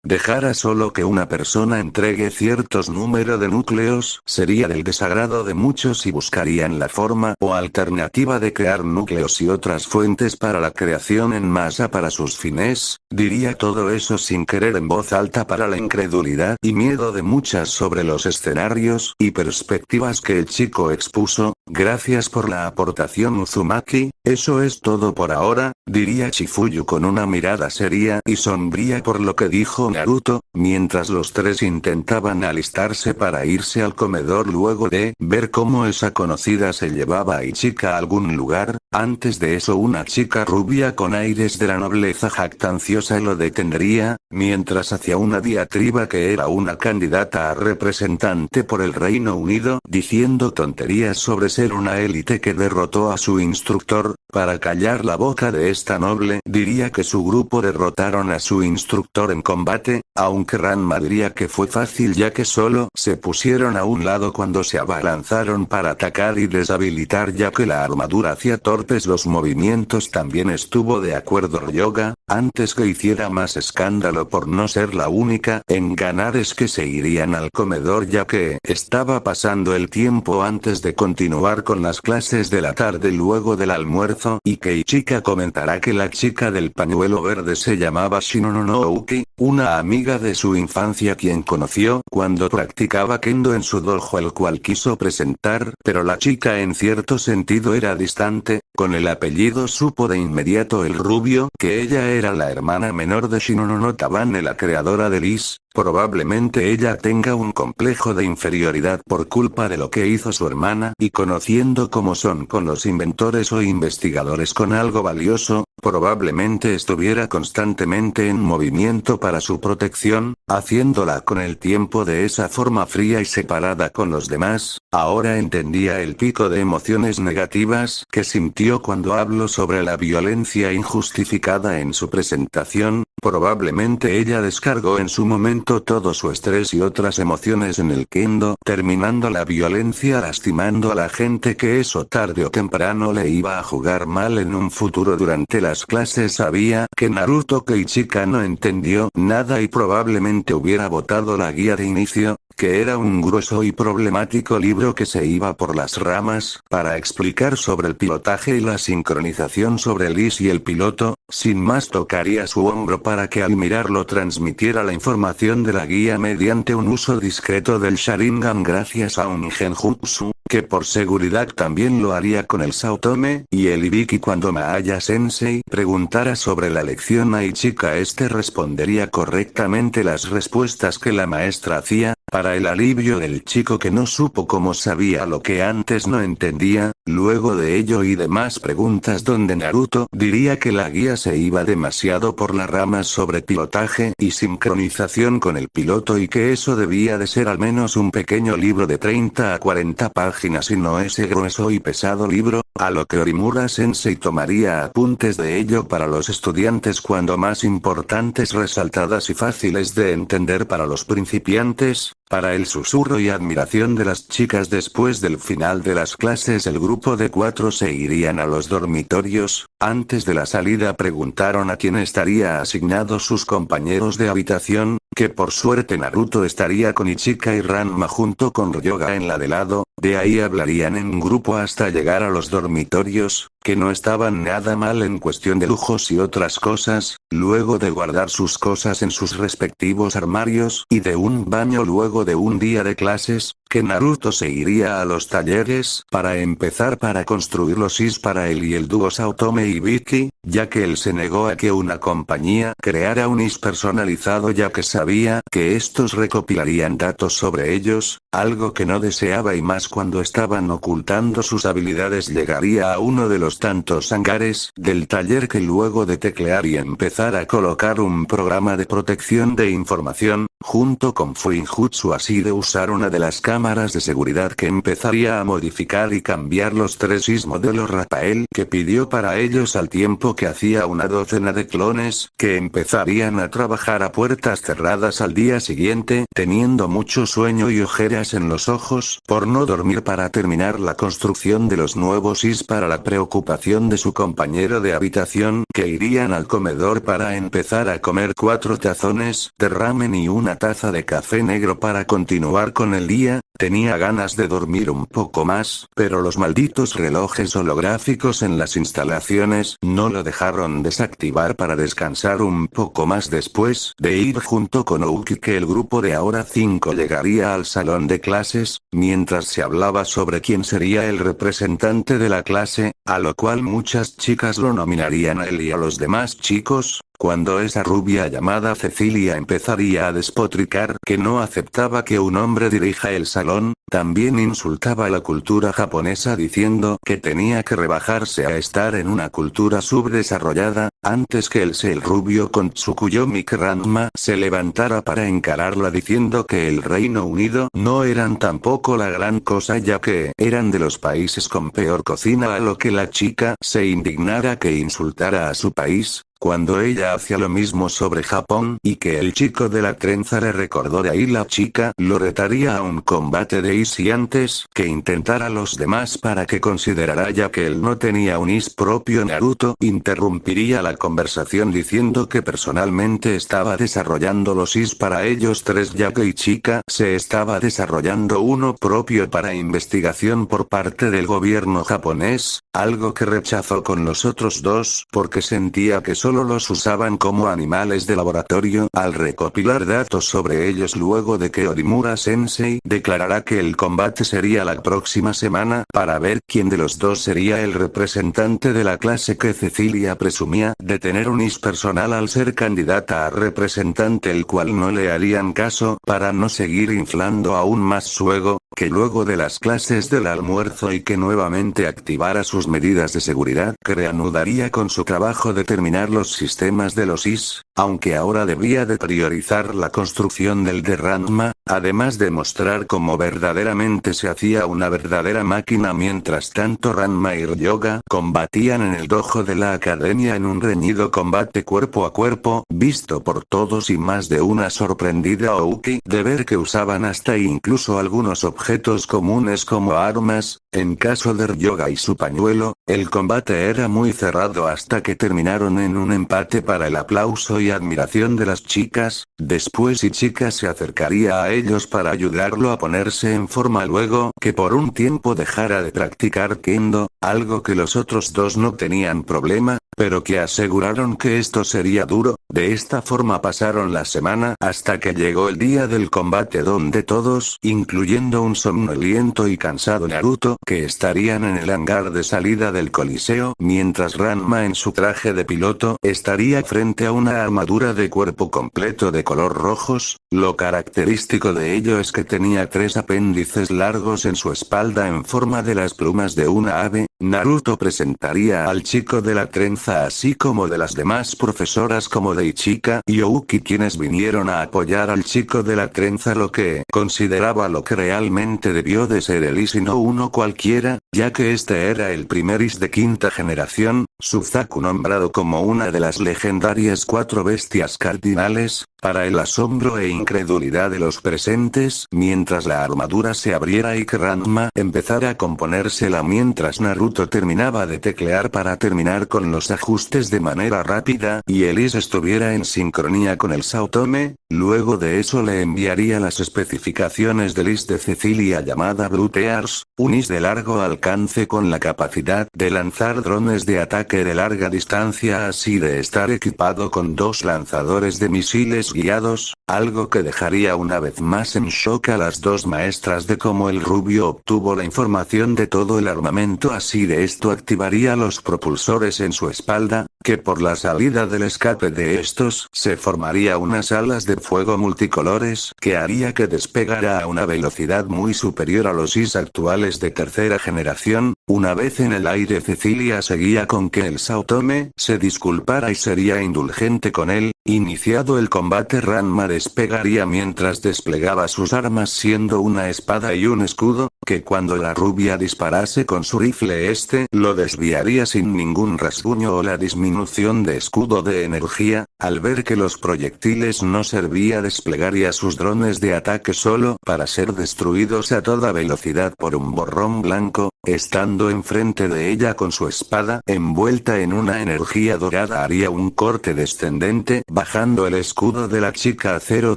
Dejara solo que una persona entregue ciertos número de núcleos sería del desagrado de muchos y buscarían la forma o alternativa de crear núcleos y otras fuentes para la creación en masa para sus fines, diría todo eso sin querer en voz alta para la incredulidad y miedo de muchas sobre los escenarios y perspectivas que el chico expuso. Gracias por la aportación Uzumaki, eso es todo por ahora, diría Chifuyu con una mirada seria y sombría por lo que dijo Naruto, mientras los tres intentaban alistarse para irse al comedor luego de ver cómo esa conocida se llevaba a Ichika a algún lugar. Antes de eso una chica rubia con aires de la nobleza jactanciosa lo detendría, mientras hacía una diatriba que era una candidata a representante por el Reino Unido, diciendo tonterías sobre ser una élite que derrotó a su instructor. Para callar la boca de esta noble, diría que su grupo derrotaron a su instructor en combate, aunque Ranma diría que fue fácil ya que solo se pusieron a un lado cuando se abalanzaron para atacar y deshabilitar ya que la armadura hacía torpes los movimientos. También estuvo de acuerdo Ryoga, antes que hiciera más escándalo por no ser la única en ganar es que se irían al comedor ya que estaba pasando el tiempo antes de continuar con las clases de la tarde luego del almuerzo, y que Ichika comentará que la chica del pañuelo verde se llamaba Shinononouki, una amiga de su infancia quien conoció cuando practicaba kendo en su dojo el cual quiso presentar, pero la chica en cierto sentido era distante. Con el apellido supo de inmediato el rubio que ella era la hermana menor de Shinonono Tabane, la creadora de Liz. Probablemente ella tenga un complejo de inferioridad por culpa de lo que hizo su hermana, y conociendo cómo son con los inventores o investigadores con algo valioso, probablemente estuviera constantemente en movimiento para su protección, haciéndola con el tiempo de esa forma fría y separada con los demás. Ahora entendía el pico de emociones negativas que sintió cuando habló sobre la violencia injustificada en su presentación. Probablemente ella descargó en su momento todo su estrés y otras emociones en el kendo, terminando la violencia lastimando a la gente que eso tarde o temprano le iba a jugar mal en un futuro. Durante las clases sabía que Naruto que Ichika no entendió nada y probablemente hubiera botado la guía de inicio, que era un grueso y problemático libro que se iba por las ramas, para explicar sobre el pilotaje y la sincronización sobre Liz y el piloto. Sin más tocaría su hombro para que al mirarlo transmitiera la información de la guía mediante un uso discreto del Sharingan gracias a un genjutsu, que por seguridad también lo haría con el Saotome y el Ibiki. Cuando Maaya Sensei preguntara sobre la lección a Ichika este respondería correctamente las respuestas que la maestra hacía, para el alivio del chico que no supo cómo sabía lo que antes no entendía. Luego de ello y demás preguntas donde Naruto diría que la guía se iba demasiado por las ramas sobre pilotaje y sincronización con el piloto y que eso debía de ser al menos un pequeño libro de 30 a 40 páginas y no ese grueso y pesado libro, a lo que Orimura Sensei tomaría apuntes de ello para los estudiantes cuando más importantes, resaltadas y fáciles de entender para los principiantes. Para el susurro y admiración de las chicas después del final de las clases el grupo de 4 se irían a los dormitorios. Antes de la salida preguntaron a quién estaría asignados sus compañeros de habitación, que por suerte Naruto estaría con Ichika y Ranma junto con Ryoga en la de lado. De ahí hablarían en grupo hasta llegar a los dormitorios, que no estaban nada mal en cuestión de lujos y otras cosas. Luego de guardar sus cosas en sus respectivos armarios y de un baño luego de un día de clases, que Naruto se iría a los talleres para empezar para construir los is para él y el dúo Saotome y Ibiki, ya que él se negó a que una compañía creara un is personalizado ya que sabía que estos recopilarían datos sobre ellos, algo que no deseaba y más cuando estaban ocultando sus habilidades. Llegaría a uno de los tantos hangares del taller que luego de teclear y empezar a colocar un programa de protección de información, junto con Fuinjutsu así de usar una de las cámaras de seguridad que empezaría a modificar y cambiar los 3 is modelo Rafael que pidió para ellos al tiempo que hacía una docena de clones que empezarían a trabajar a puertas cerradas al día siguiente, teniendo mucho sueño y ojeras en los ojos por no dormir para terminar la construcción de los nuevos is para la preocupación de su compañero de habitación, que irían al comedor para empezar a comer 4 tazones de ramen y una taza de café negro para continuar con el día. Tenía ganas de dormir un poco más, pero los malditos relojes holográficos en las instalaciones no lo dejaron desactivar para descansar un poco más después de ir junto con Ouki, que el grupo de ahora 5 llegaría al salón de clases, mientras se hablaba sobre quién sería el representante de la clase, a lo cual muchas chicas lo nominarían a él y a los demás chicos, cuando esa rubia llamada Cecilia empezaría a despotricar que no aceptaba que un hombre dirija el salón, también insultaba a la cultura japonesa diciendo que tenía que rebajarse a estar en una cultura subdesarrollada, antes que el rubio con Tsukuyomi Ranma se levantara para encararla diciendo que el Reino Unido no eran tampoco la gran cosa ya que eran de los países con peor cocina, a lo que la chica se indignara que insultara a su país, cuando ella hacía lo mismo sobre Japón y que el chico de la trenza le recordó. De ahí la chica lo retaría a un combate de is y antes que intentara los demás para que considerara ya que él no tenía un is propio, Naruto interrumpiría la conversación diciendo que personalmente estaba desarrollando los is para ellos tres ya que Ichika se estaba desarrollando uno propio para investigación por parte del gobierno japonés, algo que rechazó con los otros dos porque sentía que solo los usaban como animales de laboratorio al recopilar datos sobre ellos luego de que Orimura Sensei declarara que el combate sería la próxima semana para ver quién de los dos sería el representante de la clase que Cecilia presumía de tener un is personal al ser candidata a representante, el cual no le harían caso para no seguir inflando aún más su ego, que luego de las clases del almuerzo y que nuevamente activara sus medidas de seguridad que reanudaría con su trabajo de terminar los sistemas de los is, aunque ahora debía de priorizar la construcción del de Ranma, además de mostrar cómo verdaderamente se hacía una verdadera máquina. Mientras tanto Ranma y Ryoga combatían en el dojo de la academia en un reñido combate cuerpo a cuerpo, visto por todos y más de una sorprendida Ouki de ver que usaban hasta incluso algunos objetos comunes como armas. En caso de Ryoga y su pañuelo, el combate era muy cerrado hasta que terminaron en un empate para el aplauso y admiración de las chicas. Después Ichika se acercaría a ellos para ayudarlo a ponerse en forma luego que por un tiempo dejara de practicar kendo, algo que los otros dos no tenían problema, pero que aseguraron que esto sería duro. De esta forma pasaron la semana hasta que llegó el día del combate donde todos, incluyendo un somnoliento y cansado Naruto, que estarían en el hangar de salida del Coliseo, mientras Ranma en su traje de piloto estaría frente a una armadura de cuerpo completo de color rojos. Lo característico de ello es que tenía 3 apéndices largos en su espalda en forma de las plumas de una ave. Naruto presentaría al chico de la trenza así como de las demás profesoras como de Ichika y Ouki, quienes vinieron a apoyar al chico de la trenza, lo que consideraba lo que realmente debió de ser el is y no uno cualquiera, ya que este era el primer is de 5ª generación, Suzaku nombrado como una de las legendarias 4 bestias cardinales, para el asombro e incredulidad de los presentes, mientras la armadura se abriera y que Ranma empezara a componérsela mientras Naruto terminaba de teclear para terminar con los ajustes de manera rápida y el is estuviera en sincronía con el Saotome. Luego de eso le enviaría las especificaciones del is de Cecilia llamada Blutears, un is de largo alcance con la capacidad de lanzar drones de ataque de larga distancia, así de estar equipado con 2 lanzadores de misiles guiados, algo que dejaría una vez más en shock a las 2 maestras de cómo el rubio obtuvo la información de todo el armamento. Así de esto activaría los propulsores en su espalda, que por la salida del escape de estos se formaría unas alas de fuego multicolores que haría que despegara a una velocidad muy superior a los is actuales de 3ª generación. Una vez en el aire Cecilia seguía con que el Saotome se disculpara y sería indulgente con él. Iniciado el combate, Ranma despegaría mientras desplegaba sus armas, siendo una espada y un escudo, que cuando la rubia disparase con su rifle lo desviaría sin ningún rasguño o la disminución de escudo de energía. Al ver que los proyectiles no servía, desplegaría sus drones de ataque solo para ser destruidos a toda velocidad por un borrón blanco, estando enfrente de ella con su espada envuelta en una energía dorada haría un corte descendente bajando el escudo de la chica a 0.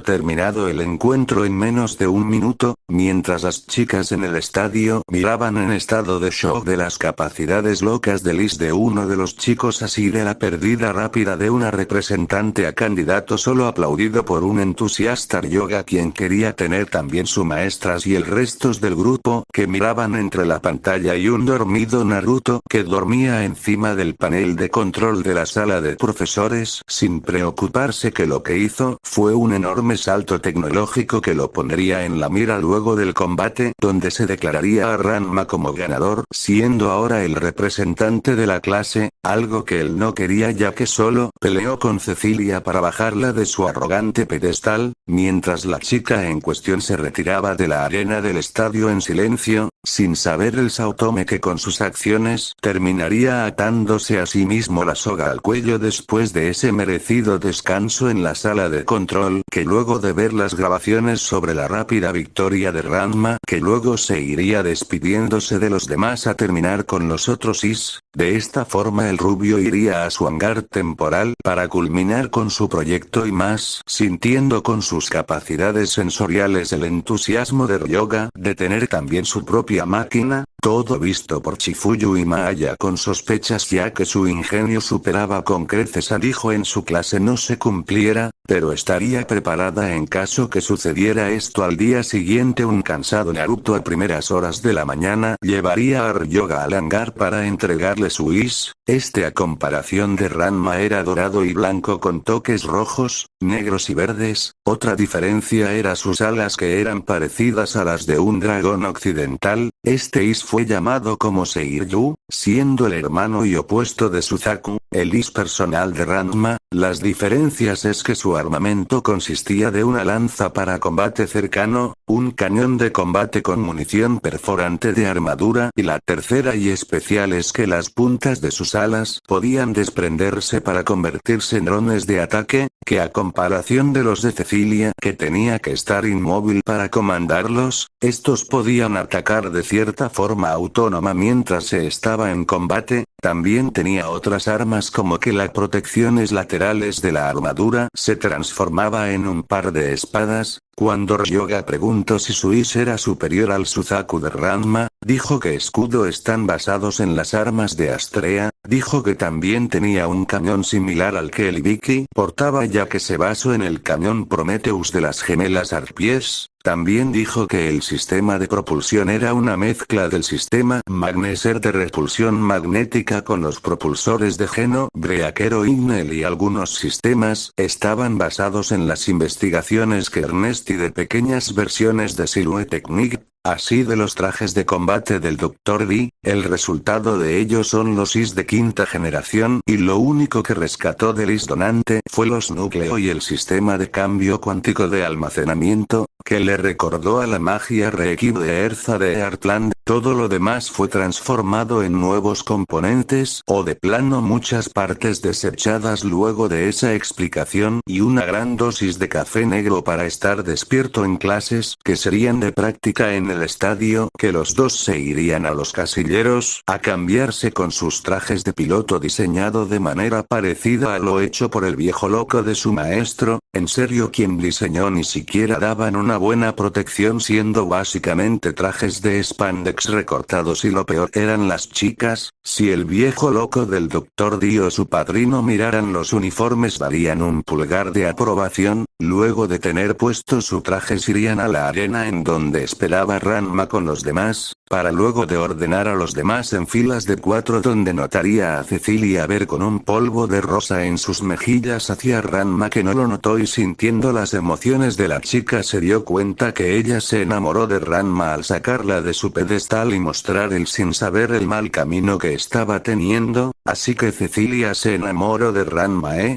Terminado el encuentro en menos de un minuto, mientras las chicas en el estadio miraban en estado de shock de las capacidades locas de Liz de uno de los chicos, así de la pérdida rápida de una representante a candidato solo aplaudido por un entusiasta Ryoga quien quería tener también su maestras y el resto del grupo que miraban entre la pantalla y un dormido Naruto que dormía encima del panel de control de la sala de profesores sin preocuparse que lo que hizo fue un enorme salto tecnológico que lo pondría en la mira luego del combate donde se declararía a Ranma como ganador siendo ahora el representante de la clase, algo que él no quería ya que solo peleó con Cecilia para bajarla de su arrogante pedestal, mientras la chica en cuestión se retiraba de la arena del estadio en silencio, sin saber el Saotome que con sus acciones terminaría atándose a sí mismo la soga al cuello después de ese merecido descanso en la sala de control, que luego de ver las grabaciones sobre la rápida victoria de Ranma, que luego se iría despidiéndose de los demás a terminar con los otros Is, de esta forma el rubio iría a su hangar temporal para culminar con su proyecto y más, sintiendo con sus capacidades sensoriales el entusiasmo de Ryoga de tener también su propia máquina, todo visto por Chifuyu y Maaya con sospechas ya que su ingenio superaba con creces a Dijo en su clase no se cumpliera, pero estaría preparada en caso que sucediera esto al día siguiente. Un cansado Naruto a primeras horas de la mañana llevaría a Ryoga al hangar para entregarle su Is, a comparación de Ranma era dorado y blanco con toques rojos, negros y verdes, otra diferencia era sus alas que eran parecidas a las de un dragón occidental, Is fue llamado como Seiryu, siendo el hermano y opuesto de Suzaku, el Is personal de Ranma, las diferencias es que su armamento consistía de una lanza para combate cercano, un cañón de combate con munición perforante de armadura y la tercera y especial es que las puntas de sus alas podían desprenderse para convertirse en drones de ataque, que a comparación de los de Cecilia que tenía que estar inmóvil para comandarlos, estos podían atacar de cierta forma autónoma mientras se estaba en combate, también tenía otras armas como que las protecciones laterales de la armadura se transformaba en un par de espadas. Cuando Ryoga preguntó si su Is era superior al Suzaku de Ranma, dijo que escudo están basados en las armas de Astrea, dijo que también tenía un cañón similar al que el Ibiki portaba ya que se basó en el cañón Prometheus de las gemelas Harpies. También dijo que el sistema de propulsión era una mezcla del sistema Magneser de repulsión magnética con los propulsores de Geno, Breakero Ignel y algunos sistemas estaban basados en las investigaciones que Ernest y de pequeñas versiones de Silhouette Technique. Así de los trajes de combate del Dr. D, el resultado de ellos son los Is de quinta generación y lo único que rescató del Is donante fue los núcleos y el sistema de cambio cuántico de almacenamiento, que le recordó a la magia Reiki de Erza de Heartland, todo lo demás fue transformado en nuevos componentes o de plano muchas partes desechadas luego de esa explicación y una gran dosis de café negro para estar despierto en clases que serían de práctica en el estadio, que los dos se irían a los casilleros a cambiarse con sus trajes de piloto diseñado de manera parecida a lo hecho por el viejo loco de su maestro, en serio quien diseñó ni siquiera daban una buena protección siendo básicamente trajes de spandex recortados y lo peor eran las chicas, si el viejo loco del Dr. D o su padrino miraran los uniformes darían un pulgar de aprobación, luego de tener puesto su traje irían a la arena en donde esperaba Ranma con los demás, para luego de ordenar a los demás en filas de 4 donde notaría a Cecilia ver con un polvo de rosa en sus mejillas hacia Ranma que no lo notó y sintiendo las emociones de la chica se dio cuenta que ella se enamoró de Ranma al sacarla de su pedestal y mostrar él sin saber el mal camino que estaba teniendo, así que Cecilia se enamoró de Ranma,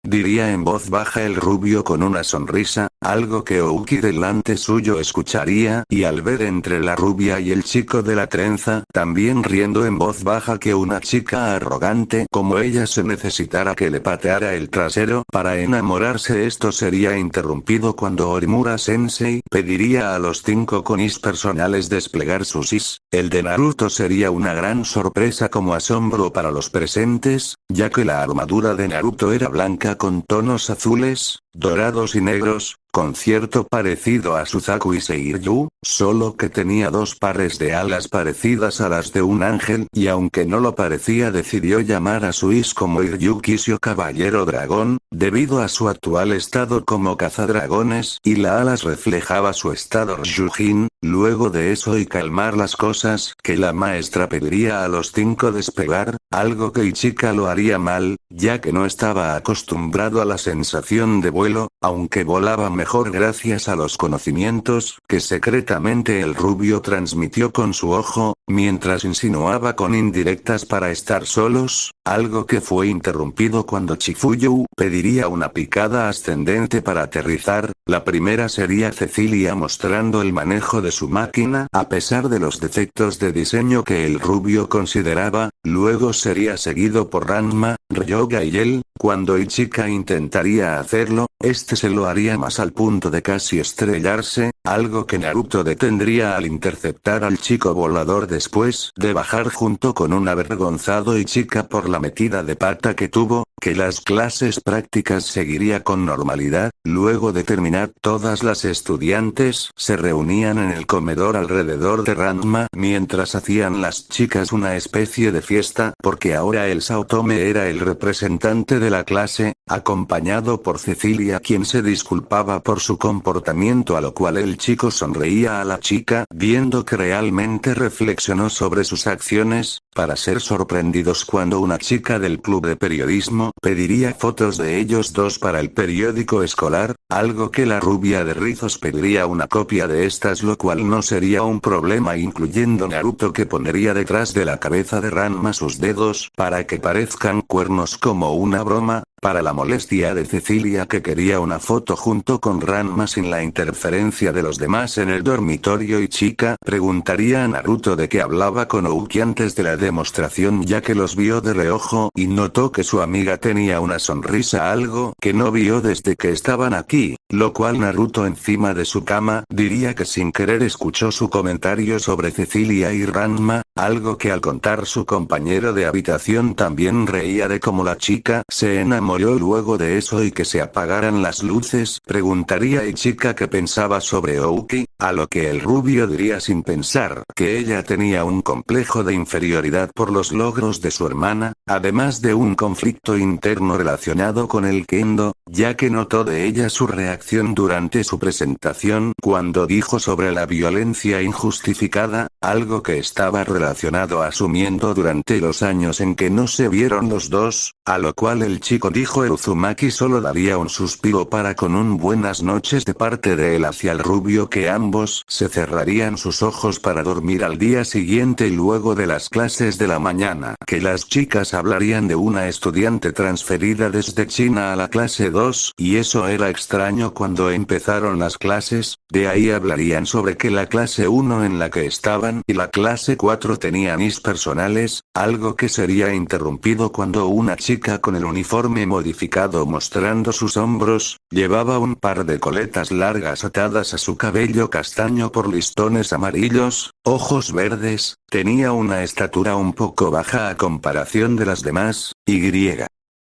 diría en voz baja el rubio con una sonrisa, algo que Ouki delante suyo escucharía y al ver entre la rubia y el chico de la trenza también riendo en voz baja que una chica arrogante como ella se necesitara que le pateara el trasero para enamorarse. Esto sería interrumpido cuando Orimura Sensei pediría a los 5 konis personales desplegar sus Is. El de Naruto sería una gran sorpresa como asombro para los presentes, ya que la armadura de Naruto era blanca con tonos azules, dorados y negros, con cierto parecido a Suzaku y Seiryu, solo que tenía dos pares de alas parecidas a las de un ángel, y aunque no lo parecía decidió llamar a su Is como Iryu Kisho Caballero Dragón, debido a su actual estado como cazadragones, y la alas reflejaba su estado Ryujin. Luego de eso y calmar las cosas, que la maestra pediría a los 5 despegar, algo que Ichika lo haría mal, ya que no estaba acostumbrado a la sensación de vuelo, aunque volaba mejor gracias a los conocimientos que secretamente el rubio transmitió con su ojo, mientras insinuaba con indirectas para estar solos, algo que fue interrumpido cuando Chifuyu pediría una picada ascendente para aterrizar. La primera sería Cecilia mostrando el manejo de su máquina a pesar de los defectos de diseño que el rubio consideraba, luego sería seguido por Ranma, Ryoga y él. Cuando Ichika intentaría hacerlo, este se lo haría más al punto de casi estrellarse, algo que Naruto detendría al interceptar al chico volador después de bajar junto con un avergonzado Ichika por la metida de pata que tuvo, que las clases prácticas seguiría con normalidad. Luego de terminar todas las estudiantes se reunían en el comedor alrededor de Ranma mientras hacían las chicas una especie de fiesta porque ahora el Saotome era el representante de la clase, acompañado por Cecilia quien se disculpaba por su comportamiento a lo cual el chico sonreía a la chica viendo que realmente reflexionó sobre sus acciones, para ser sorprendidos cuando una chica del club de periodismo pediría fotos de ellos dos para el periódico escolar, algo que la rubia de rizos pediría una copia de estas lo cual no sería un problema incluyendo Naruto que pondría detrás de la cabeza de Ranma sus dedos para que parezcan cuernos como una broma, para la molestia de Cecilia que quería una foto junto con Ranma sin la interferencia de los demás en el dormitorio y Chika preguntaría a Naruto de qué hablaba con Ouki antes de la demostración ya que los vio de reojo y notó que su amiga tenía una sonrisa algo que no vio desde que estaban aquí, lo cual Naruto encima de su cama diría que sin querer escuchó su comentario sobre Cecilia y Ranma, algo que al contar su compañero de habitación también reía de cómo la chica se enamoró luego de eso y que se apagaran las luces. Preguntaría a Ichika qué pensaba sobre Ouki, a lo que el rubio diría sin pensar que ella tenía un complejo de inferioridad por los logros de su hermana, además de un conflicto interno relacionado con el kendo, ya que notó de ella su reacción durante su presentación cuando dijo sobre la violencia injustificada, algo que estaba relacionado asumiendo durante los años en que no se vieron los dos, a lo cual el chico dijo Uzumaki solo daría un suspiro para con un buenas noches de parte de él hacia el rubio que ambos se cerrarían sus ojos para dormir al día siguiente luego de las clases de la mañana que las chicas hablarían de una estudiante transferida desde China a la clase 2 y eso era extraño cuando empezaron las clases, de ahí hablarían sobre que la clase 1 en la que estaban y la clase 4 tenían is personales, algo que sería interrumpido cuando una chica con el uniforme modificado mostrando sus hombros, llevaba un par de coletas largas atadas a su cabello castaño por listones amarillos, ojos verdes, tenía una estatura un poco baja a comparación de las demás,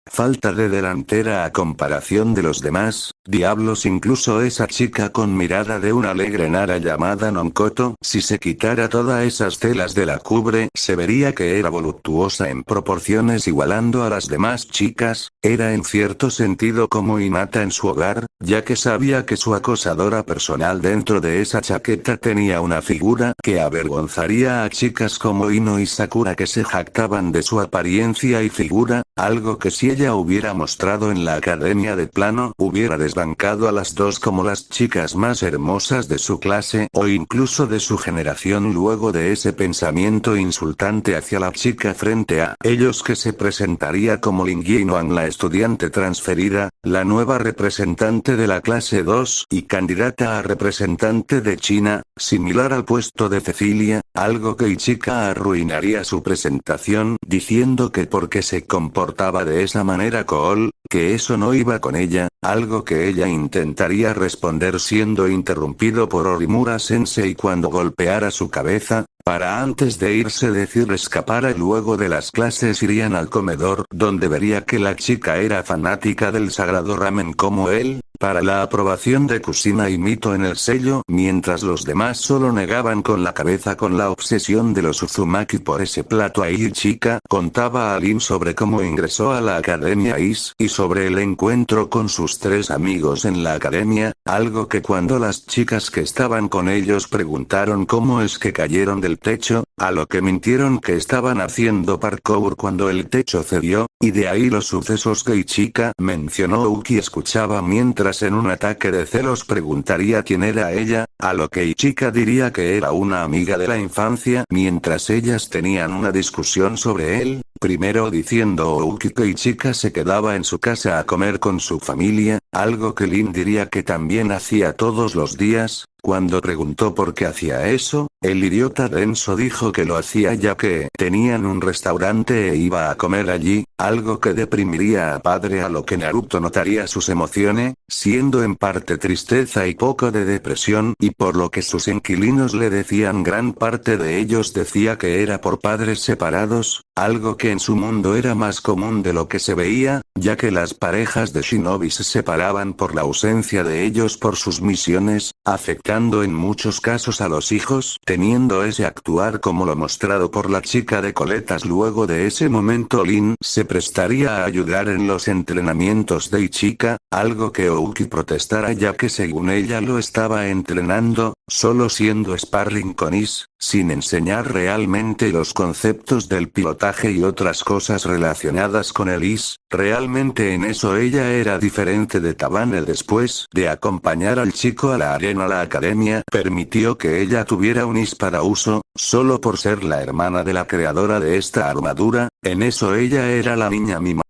falta de delantera a comparación de los demás, diablos incluso esa chica con mirada de una alegre Nara llamada Nonkoto, si se quitara todas esas telas de la cubre se vería que era voluptuosa en proporciones igualando a las demás chicas, era en cierto sentido como Hinata en su hogar, ya que sabía que su acosadora personal dentro de esa chaqueta tenía una figura que avergonzaría a chicas como Ino y Sakura que se jactaban de su apariencia y figura, algo que si ella hubiera mostrado en la academia de plano hubiera desbancado a las dos como las chicas más hermosas de su clase o incluso de su generación luego de ese pensamiento insultante hacia la chica frente a ellos que se presentaría como Lin Yinhuan la estudiante transferida, la nueva representante de la clase 2 y candidata a representante de China, similar al puesto de Cecilia, algo que Ichika arruinaría su presentación diciendo que porque se comportaba de esa manera Cole, que eso no iba con ella, algo que ella intentaría responder siendo interrumpido por Orimura Sensei cuando golpeara su cabeza, para antes de irse decir escapara y luego de las clases irían al comedor donde vería que la chica era fanática del sagrado ramen como él, para la aprobación de Kusina y Mito en el sello, mientras los demás solo negaban con la cabeza con la obsesión de los Uzumaki por ese plato. Ahí Chika contaba a Lin sobre cómo ingresó a la Academia Is y sobre el encuentro con sus 3 amigos en la academia, algo que cuando las chicas que estaban con ellos preguntaron cómo es que cayeron del techo, a lo que mintieron que estaban haciendo parkour cuando el techo cedió, y de ahí los sucesos que Ichika mencionó. Uki escuchaba mientras en un ataque de celos preguntaría quién era ella, a lo que Ichika diría que era una amiga de la infancia mientras ellas tenían una discusión sobre él, primero diciendo Uki que Ichika se quedaba en su casa a comer con su familia, algo que Lin diría que también hacía todos los días. Cuando preguntó por qué hacía eso, el idiota denso dijo que lo hacía ya que tenían un restaurante e iba a comer allí, algo que deprimiría a padre, a lo que Naruto notaría sus emociones, siendo en parte tristeza y poco de depresión, y por lo que sus inquilinos le decían gran parte de ellos decía que era por padres separados, algo que en su mundo era más común de lo que se veía, ya que las parejas de shinobi se separaban por la ausencia de ellos por sus misiones, afectando en muchos casos a los hijos, teniendo ese actuar como lo mostrado por la chica de coletas. Luego de ese momento Lin se prestaría a ayudar en los entrenamientos de Ichika, algo que Ouki protestara ya que según ella lo estaba entrenando, solo siendo sparring con Is, sin enseñar realmente los conceptos del pilotaje y otras cosas relacionadas con el Is. Realmente en eso ella era diferente de Tabane. Después de acompañar al chico a la arena, la academia permitió que ella tuviera un Is para uso, solo por ser la hermana de la creadora de esta armadura. En eso ella era la niña mimada.